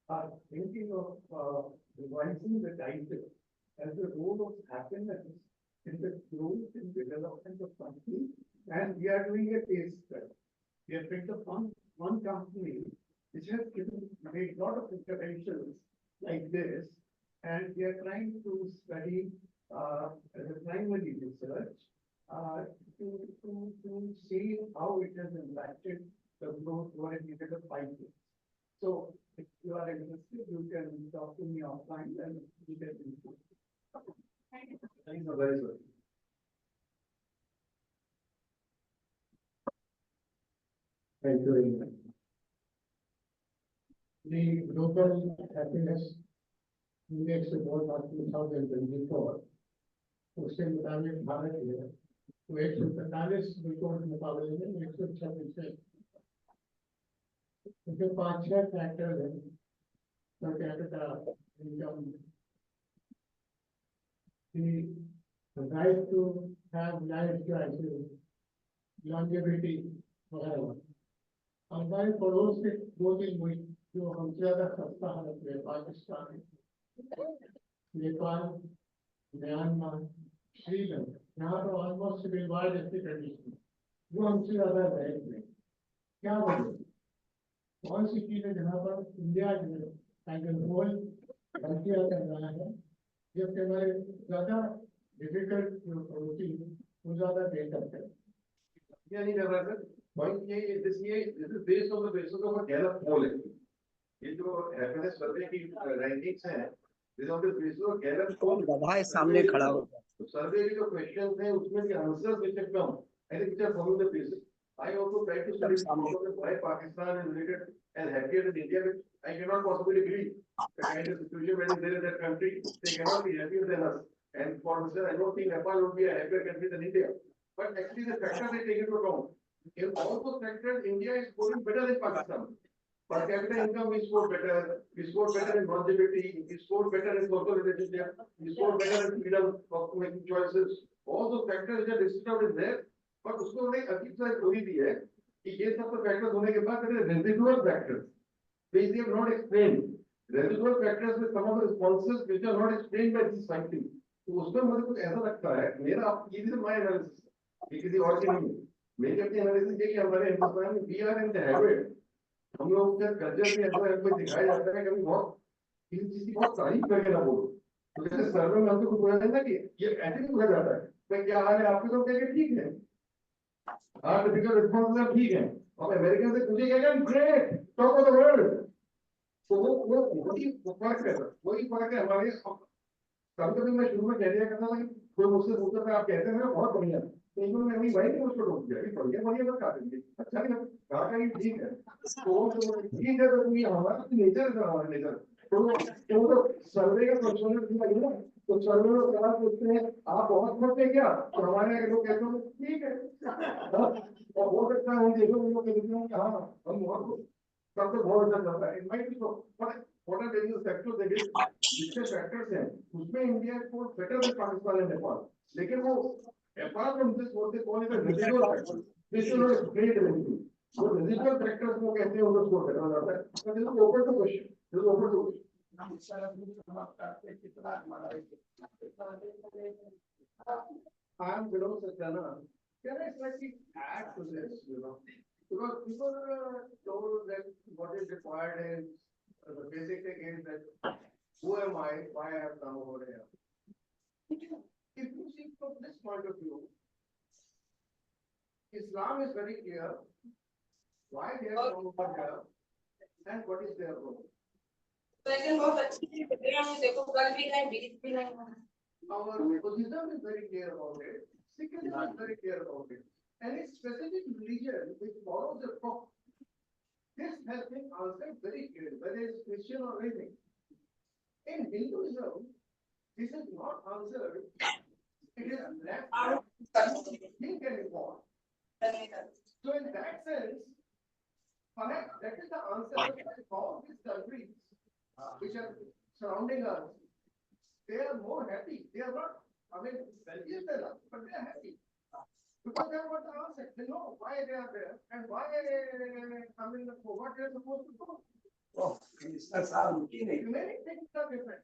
are thinking of revising the title as the role of happiness in the growth and development of company, and we are doing a case study. We have picked up one company which has made a lot of interventions like this, and we are trying to study as a primary research to see how it has impacted the growth over a period of 5 years. So if you are interested, you can talk to me offline and we can improve. Thank you very much. Thank you very much. The global happiness index report of 2024, उसके मुताबिक भारत है तो 145 record मुकाबले में 126 है। इसके 5-6 factor हैं, per capita income, the right to have life choices, longevity, whatever. हमारे पड़ोस के 2-3 मुल्क जो हमसे ज्यादा सस्ता हालत में, पाकिस्तान, नेपाल, म्यांमार, श्रीलंका, यहाँ तो ऑलमोस्ट सिविल वार जैसी कंडीशन, वो हमसे ज्यादा रहे हैं। क्या वजह? कौन सी चीजें जहाँ पर इंडिया होल गलतियाँ कर रहा है, जबकि हमारे ज्यादा डिफिकल्ट जो होती वो ज्यादा बेहतर है। ये नहीं कर रहा सर, पॉइंट ये this is based on the basis of a Gallup poll. ये जो हैप्पीनेस सर्वे की रैंकिंग्स हैं, this on the basis of Gallup poll. गधा है सामने खड़ा हो। सर्वे के जो क्वेश्चंस हैं उसमें के answers which have come, I think which are following the basis. I also try to study why Pakistan is rated as happier than India, which I cannot possibly believe. The kind of situation where there in that country, they cannot be happier than us. And for instance, I don't think Nepal would be a happier country than India. But actually, the factors they take into account. In all those factors, India is scoring better than Pakistan. Per capita income, we score better. We score better in longevity. We score better in social relationship. We score better in freedom of making choices. All those factors which are listed out is there. पर उसको उन्होंने अजीब सा story दी है कि ये सब factors होने के बाद residual factors they have not explained residual factors with some of the responses which are not explained by this finding। तो उसमें मुझे कुछ ऐसा लगता है, मेरा ये भी माय एनालिसिस, ये किसी और की नहीं है, मेरी अपनी एनालिसिस ये कि हमारे हिंदुस्तान में we are in the habit, हम लोग के कल्चर में ऐसा कोई दिखाया जाता है कभी बहुत किसी चीज की बहुत तारीफ करके ना बोलो। तो जैसे सर्वे में हमको कुछ बोला जाता है कि ये ऐसे नहीं बोला जाता है, तो क्या हाल है आपके, तो कहेंगे ठीक है, हाँ टिपिकल रिस्पॉन्स ठीक है, और अमेरिकन से पूछे क्या, great, top of the world. तो वो वही फर्क है, वही फर्क है हमारे। कभी कभी मैं शुरू में कह दिया करता था कि कोई मुझसे पूछता था आप कहते हैं बहुत बढ़िया, तो इन्होंने नहीं भाई नहीं उसको रोक दिया कि बढ़िया बढ़िया बता देंगे, अच्छा नहीं कहा कि ठीक है, तो ठीक है, तो ये हमारा नेचर है, हमारा नेचर। तो सर्वे का क्वेश्चन लगे ना, तो सर्वे में सवाल पूछते हैं आप बहुत खुश है क्या, तो हमारे लोग कहते हैं ठीक है, और हो सकता है हम देखो लोग कहते हैं कि हाँ हम बहुत खुश, तब तो बहुत अच्छा चल रहा है। It might be so, but what are the factors that is, जितने फैक्टर्स हैं उसमें इंडिया को better than Pakistan and Nepal, लेकिन वो apart from this what they call it residual factor, this is not great residual, वो रेजिडुअल फैक्टर्स को कहते हैं, उनको स्कोर करना जाता है। तो this is open to question, this is open to I am below Satana. Can I slightly add to this, because people told that what is required is the basic thing is that who am I, why I have come over here. If you see from this point of view, Islam is very clear why they have come over here and what is their role. लेकिन बहुत अच्छी चीज है, हम देखो कल भी नहीं बीच भी नहीं। Our Buddhism is very clear about it, Sikhism is very clear about it, and its specific religion which follows the book. This has been answered very clearly, whether it's Christian or anything. In Hinduism, this is not answered. It is left think anymore. So in that sense, perhaps that is the answer that all these countries which are surrounding us, they are more happy. They are not, I mean, wealthier than us, but they are happy. Because they have got the answer. They know why they are there and why, I mean, what they are supposed to do. Oh, Many things are different.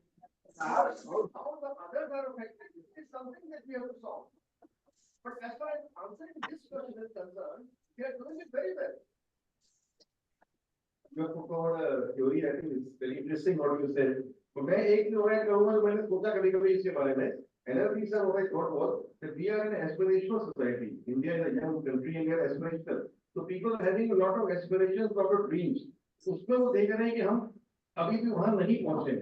How the others are affected is something that we have to solve. But as far as answering this question is concerned, they are doing it very well. You have put forward a theory, I think it's very interesting what you said. तो मैं एक जो है कहूँगा, जो मैंने सोचा कभी-कभी इसके बारे में, another piece of what I thought was that we are an aspirational society. India is a young country and we are aspirational. So people are having a lot of aspirations, lot of dreams. उसमें वो देख रहे हैं कि हम अभी भी वहाँ नहीं पहुँचे,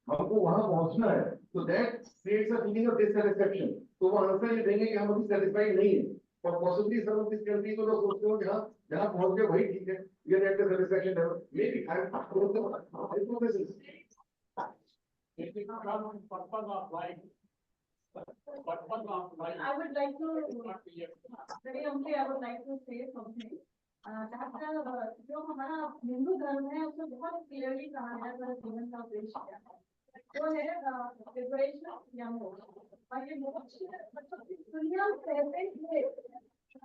हमको वहाँ पहुँचना है. So that creates a feeling of dissatisfaction. तो वो आंसर ये देंगे कि हम अभी satisfied नहीं है. और possibly some of these countries को लोग सोचते हो कि हाँ जहाँ पहुँच गए वही ठीक है. We are at the satisfaction level. Maybe I hypothesis. It is not on purpose of life. Purpose of life. I would like to, very humbly, I would like to say something. जो हमारा हिंदू धर्म है उसमें बहुत clearly कहा है हमारे जीवन का उद्देश्य क्या है, वो है लिबरेशन या मोक्ष। और ये मोक्ष मतलब दुनिया में रहते हुए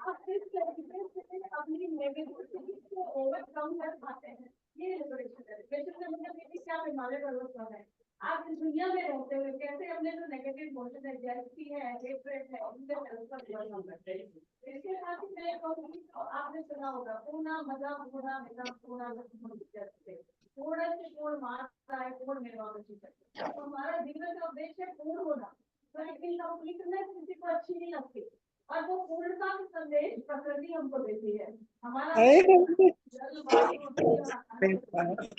आप किस तरीके से अपनी नेगेटिविटी को ओवरकम कर पाते हैं, ये लिबरेशन है। लिबरेशन का मतलब ये क्या बीमारी का रोग है, आप इस दुनिया में रहते हुए कैसे अपने जो नेगेटिव इमोशन है, जेलसी है, हेट्रेड है, उनसे ओवरकम करते हैं। इसके साथ ही मैं कहूँगी, आपने सुना होगा पूना मजा पूना मिला पूना पूर्ण से पूर्ण मात्रा है, पूर्ण निर्वाह सकते। तो हमारा जीवन का उद्देश्य है पूर्ण होना, तो लेकिन कंप्लीटनेस किसी को अच्छी नहीं लगती, और वो पूर्णता का संदेश प्रकृति हमको देती है। हमारा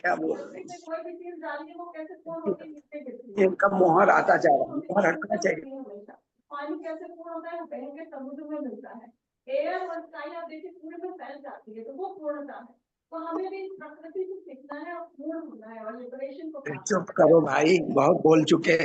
क्या बोल रहे हैं, कोई भी चीज डालिए वो कैसे पूर्ण होती है, इनका मोहर आता जा रहा है, मोहर हटना चाहिए। पानी कैसे पूर्ण होता है, बह के समुद्र में मिलता है। एयर और स्काई आप देखिए पूरे में फैल जाती है, तो वो पूर्णता है। तो हमें भी प्रकृति से सीखना है और पूर्ण होना है और लिबरेशन को चुप करो भाई, बहुत बोल चुके।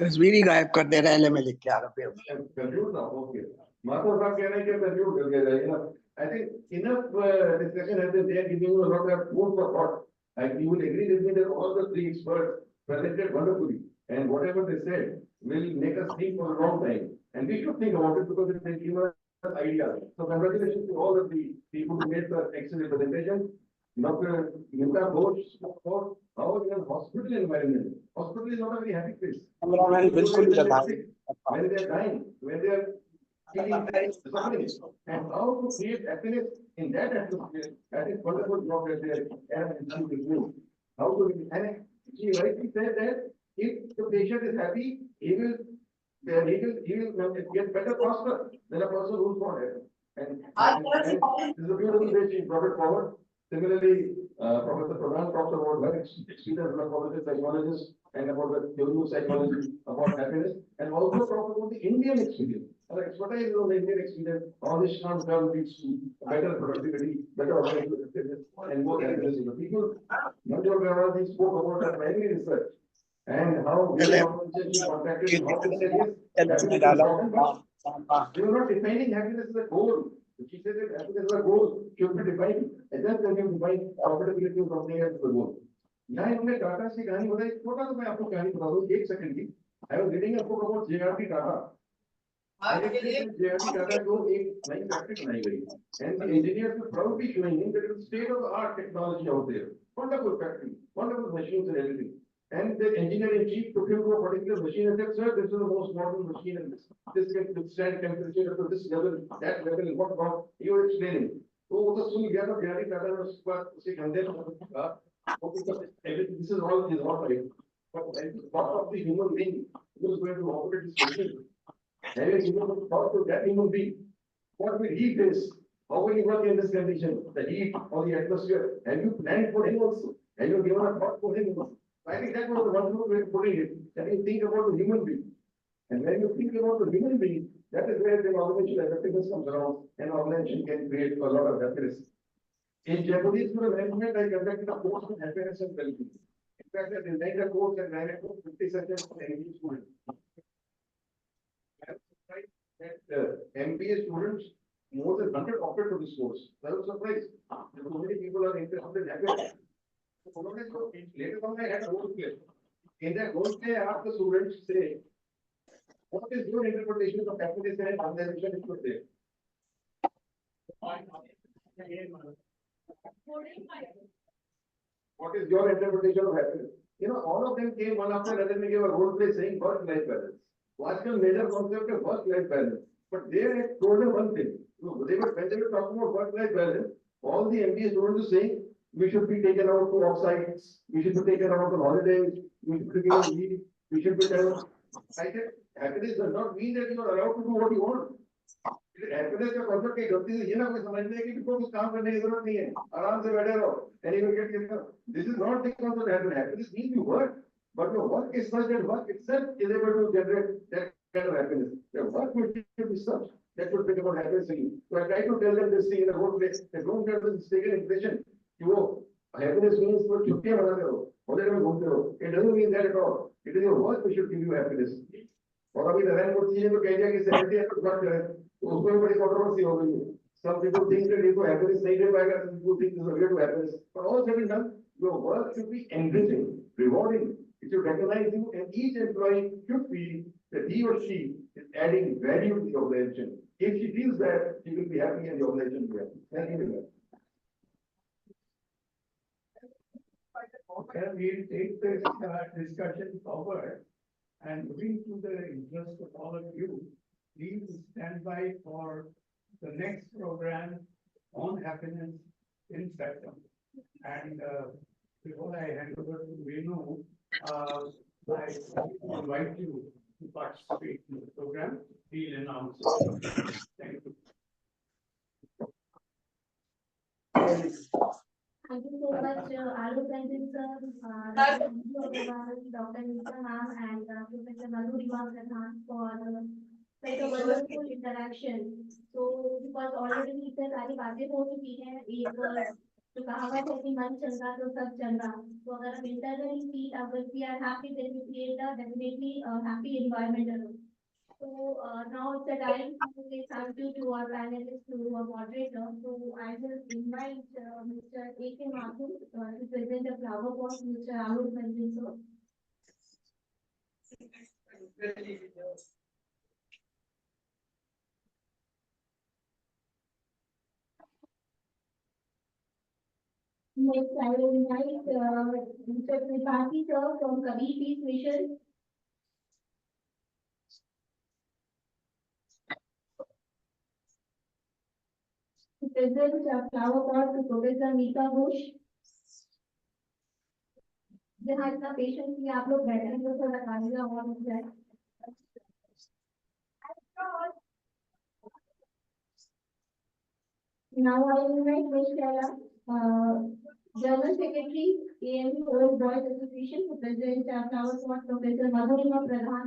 तस्वीर ही गायब कर दे रहे हैं, में लिख के आ रहे हैं। कंक्लूड ना, ओके। माता साहब कह रहे हैं कि कंक्लूड कर दिया जाएगा। I think enough discussion has been there, giving you a lot of food for thought. And you will agree with me that all the three experts presented wonderfully, and whatever they said will make us think for a long time. And we should think about it because it will give us ideas. So congratulations to all of the people who made the excellent presentation. Dr. Nimta Ghosh for how in hospital environment. Hospital is not a very happy place. बिल्कुल When they are dying, when they are And how to create happiness in that atmosphere, that is wonderful job that they are and do. How to, and she rightly said that if the patient is happy, he will get better faster than a person who's not happy. And this is a beautiful way she brought it forward. Similarly, Professor Pradhan talked about her experience as a positive psychologist and about the theory of psychology about happiness, and also talked about the Indian experience. Our expertise on the Indian experience, all this term leads to better productivity, better organizational effectiveness, and more happiness in the people. Manjul Gawadi spoke about her primary research and how we contacted and how they said yes, happiness is important, but they were not defining happiness as a goal. She said that happiness as a goal should be defined, and then when you define profitability of something as a goal. यहाँ इन्होंने टाटा की कहानी बताई, छोटा सा मैं आपको कहानी बता दूं, एक सेकंड की. I was reading a book about J.R.D. Tata. J.R.D. Tata को एक नई फैक्ट्री बनाई गई, and the engineers were proudly showing him that it was state of the art technology out there. Wonderful factory, wonderful machines and everything. And the engineer-in-chief took him to a particular machine and said, "Sir, this is the most modern machine, and this can withstand temperature up to this level, that level, and what?" He was explaining. तो वो तो सुन गया था J.R.D. Tata ने उसके बाद उसे कंधे पर कहा, "This is all right, but part of the human being who is going to operate this machine, have you given thought to that human being? What will he face? How will he work in this condition? The heat or the atmosphere? Have you planned for him also? Have you given a thought for him also?" I think that was the wonderful way of putting it. That you think about the human being. And when you think about the human being, that is where the organizational effectiveness comes around, and organization can create a lot of happiness. In Japanese management, I conducted a course on happiness and well-being. In fact, I designed a course and ran it for 50 sessions for MBA students. MBA students, more than 100 opted for this course. I was surprised that so many people are interested in happiness. Later on, I had a role play. In that role play, I asked the students, say, what is your interpretation of happiness and organization is good there? What is your interpretation of happiness? You know, all of them came one after another and gave a role play saying work-life balance. What's the major concept of work-life balance? But they had told them one thing. When they were talking about work-life balance, all the MBA students were saying, we should be taken out to offsites, we should be taken out on holidays, we should be given leave, we should be done. I said, happiness does not mean that you are allowed to do what you want. Happiness का concept की गलती से ये ना कोई समझने की कोई कुछ काम करने की जरूरत नहीं है, आराम से बैठे रहो, and you will get given. This is not the concept of happiness. Happiness means you work, but your work is such that work itself is able to generate that kind of happiness. Your work will be such that will bring about happiness in you. So I try to tell them this thing in a whole place. They don't get this mistaken impression. You happiness means वो छुट्टियां मनाते हो, holiday में घूमते हो. It doesn't mean that at all. It is your work which should give you happiness. और अभी नरेंद्र मोदी जी ने तो कह दिया कि 70% वर्क करें, तो उसमें भी बड़ी कंट्रोवर्सी हो गई है. Some people think that ये तो happiness नहीं दे पाएगा, some people think this is a way to happiness. But all said and done, your work should be enriching, rewarding. It should recognize you, and each employee should feel that he or she is adding value to the organization. If she feels that, she will be happy and the organization will be happy. Thank you very much. Okay, we'll take this discussion forward, and looking to the interest of all of you, please stand by for the next program on happiness in September. And before I hand over to Venu, I invite you to participate in the program. We'll announce it. Thank you. Thank you so much, Alok Ranjan sir, Dr. Nita ma'am, and Professor Madhurima Pradhan for such a wonderful interaction. So, because already इतने सारी बातें हो चुकी हैं, एक जो कहावत है कि मन चल रहा तो सब चल रहा. तो अगर हम internally feel अगर we are happy, then we create a definitely happy environment. So now it's the time to say thank you to our panelists, to our moderator. So I will invite Mr. A.K. Mathur to present the flower pot, Mr. Alok Ranjan sir. Next, I will invite Mr. Tripathi sir from Kabir Peace Mission. present a flower pot to Professor Meeta Ghosh. जहाँ इतना patience लिए आप लोग बैठे हैं तो थोड़ा कागजा और हो जाए. Now I invite Ms. Shaila, General Secretary, AMU Old Boys Association, to present a flower pot to Professor Madhurima Pradhan.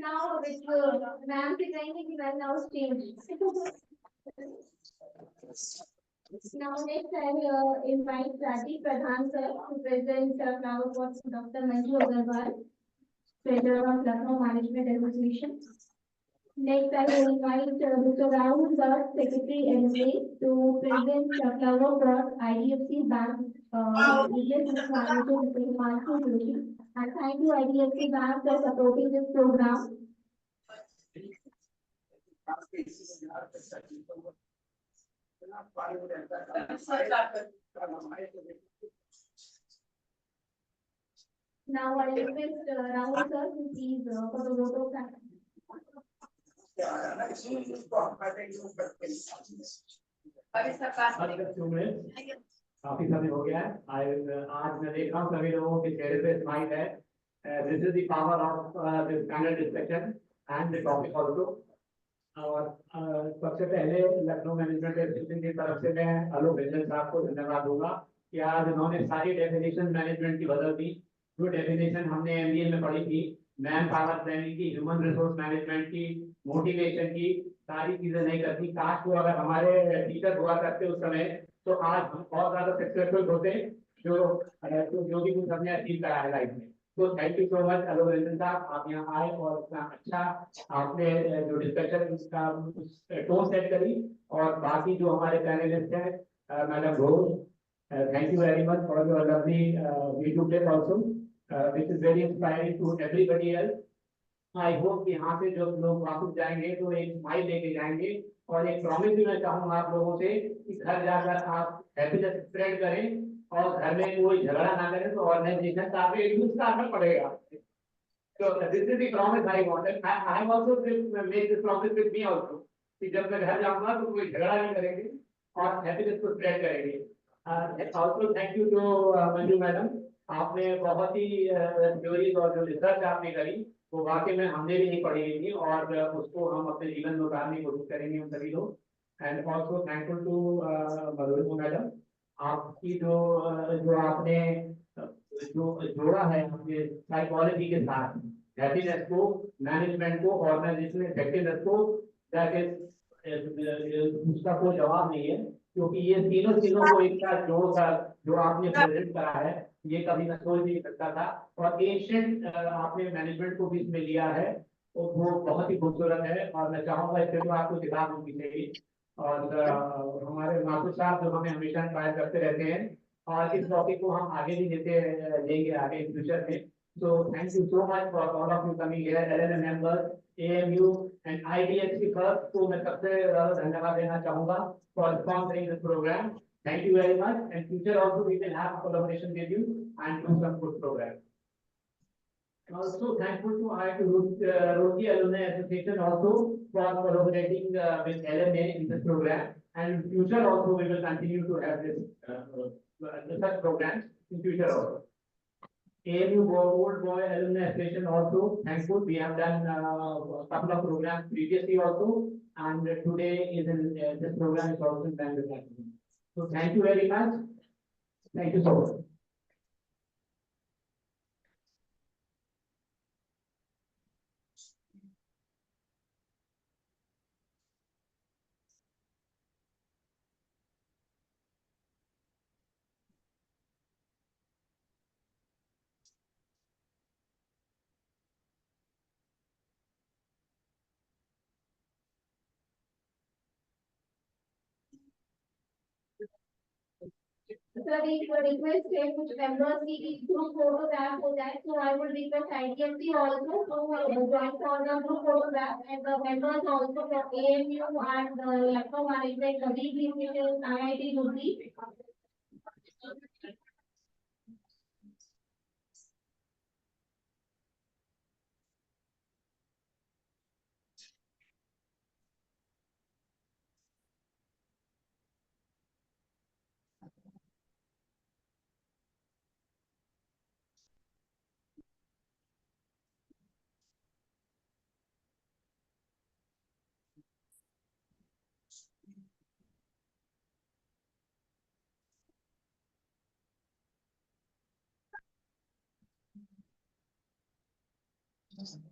Now with ma'am से कहेंगे कि ma'am now change. Now next I invite Rajiv Pradhan sir to present a flower pot to Dr. Manju Agarwal, Treasurer of Lucknow Management Association. Next I will invite Mr. Rahul Garg, Secretary LMA, to present a flower pot IDFC Bank. And thank you IDFC Bank for supporting this program. Now I request Rahul sir to please for the vote of thanks. काफी समय हो गया है. आज मैं देख रहा हूँ सभी लोगों के चेहरे पे स्माइल है. This is the power of this panel discussion and the topic also. और सबसे पहले लखनऊ मैनेजमेंट एसोसिएशन की तरफ से मैं आलोक रंजन साहब को धन्यवाद दूंगा कि आज उन्होंने सारी डेफिनेशन मैनेजमेंट की बदल दी. जो डेफिनेशन हमने एमबीए में पढ़ी थी, मैन पावर प्लानिंग की, ह्यूमन रिसोर्स मैनेजमेंट की, मोटिवेशन की, सारी चीजें नहीं करती. काश को अगर हमारे टीचर हुआ करते उस समय तो आज हम बहुत ज्यादा सक्सेसफुल होते जो भी कुछ हमने अचीव करा है लाइफ में. तो thank you so much Alok Ranjan साहब, आप यहाँ आए और इतना अच्छा आपने जो डिस्कशन का टोन सेट करी. और बाकी जो हमारे पैनलिस्ट हैं, madam Ghosh, thank you very much for your lovely video clip also which is very inspiring to everybody else. I hope यहाँ से जो लोग वापस जाएंगे तो एक स्माइल लेके जाएंगे. और एक प्रॉमिस भी मैं चाहूंगा आप लोगों से कि घर जाकर आप हैप्पीनेस स्प्रेड करें और घर में कोई झगड़ा ना करें. तो ऑर्गेनाइजेशन का आपको एक दूसरा करना पड़ेगा. तो this is the promise I want. I have also made this promise with me also कि जब मैं घर जाऊंगा तो कोई झगड़ा नहीं करेंगे और हैप्पीनेस को स्प्रेड करेंगे. Also thank you to Manju madam. आपने बहुत ही थ्योरीज और जो रिसर्च आपने करी वो वाकई में हमने भी नहीं पढ़ी थी और उसको हम अपने जीवन में उतारने की कोशिश करेंगे हम सभी लोग. And also thankful to Madhurima madam. आपकी जो आपने जो जोड़ा है आपके साइकोलॉजी के साथ, हैप्पीनेस को, मैनेजमेंट को, ऑर्गेनाइजेशन इफेक्टिवनेस को, दैट इज उसका कोई जवाब नहीं है. क्योंकि ये तीनों चीजों को एक साथ जोड़कर जो आपने प्रेजेंट करा है ये कभी मैं सोच नहीं सकता था. और एशियंट आपने मैनेजमेंट को भी इसमें लिया है और वो बहुत ही खूबसूरत है. और मैं चाहूंगा इससे तो आपको किताब होनी चाहिए. और हमारे मासूद साहब जो हमें हमेशा इंस्पायर करते रहते हैं और इस टॉपिक को हम आगे भी लेंगे आगे फ्यूचर में. So thank you so much for all of you coming here, LLM members, AMU and IDFC first को मैं सबसे ज्यादा धन्यवाद देना चाहूंगा for sponsoring this program. Thank you very much. And future also we will have collaboration with you and do some good program. Also thankful to IIT Roorkee Alumni Association also for collaborating with LMA in this program. And in future also we will continue to have this such programs in future also. AMU Old Boy Alumni Association also thankful. We have done a couple of programs previously also, and today is in this program is also done with that. So thank you very much. Thank you so much. Sir, एक request है कुछ members की group photograph हो जाए, so I would request IDFC also to join for the group photograph and the members also from AMU and Lucknow Management, IIT Roorkee. Thank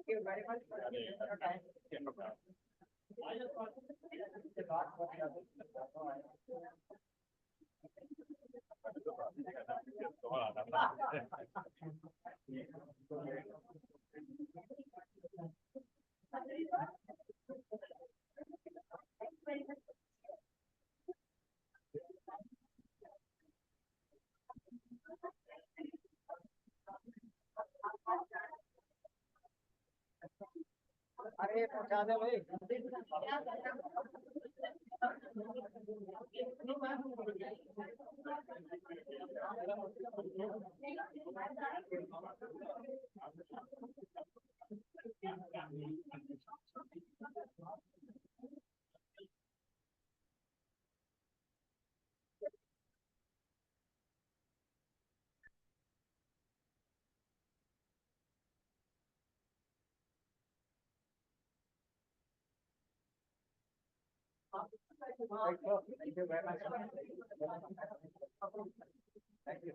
you very much for your time. अरे पहुंचा दे भाई। Thank you very much. Thank you.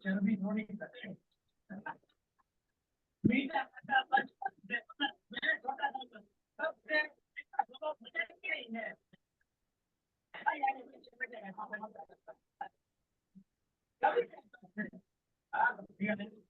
चर्बी थोड़ी है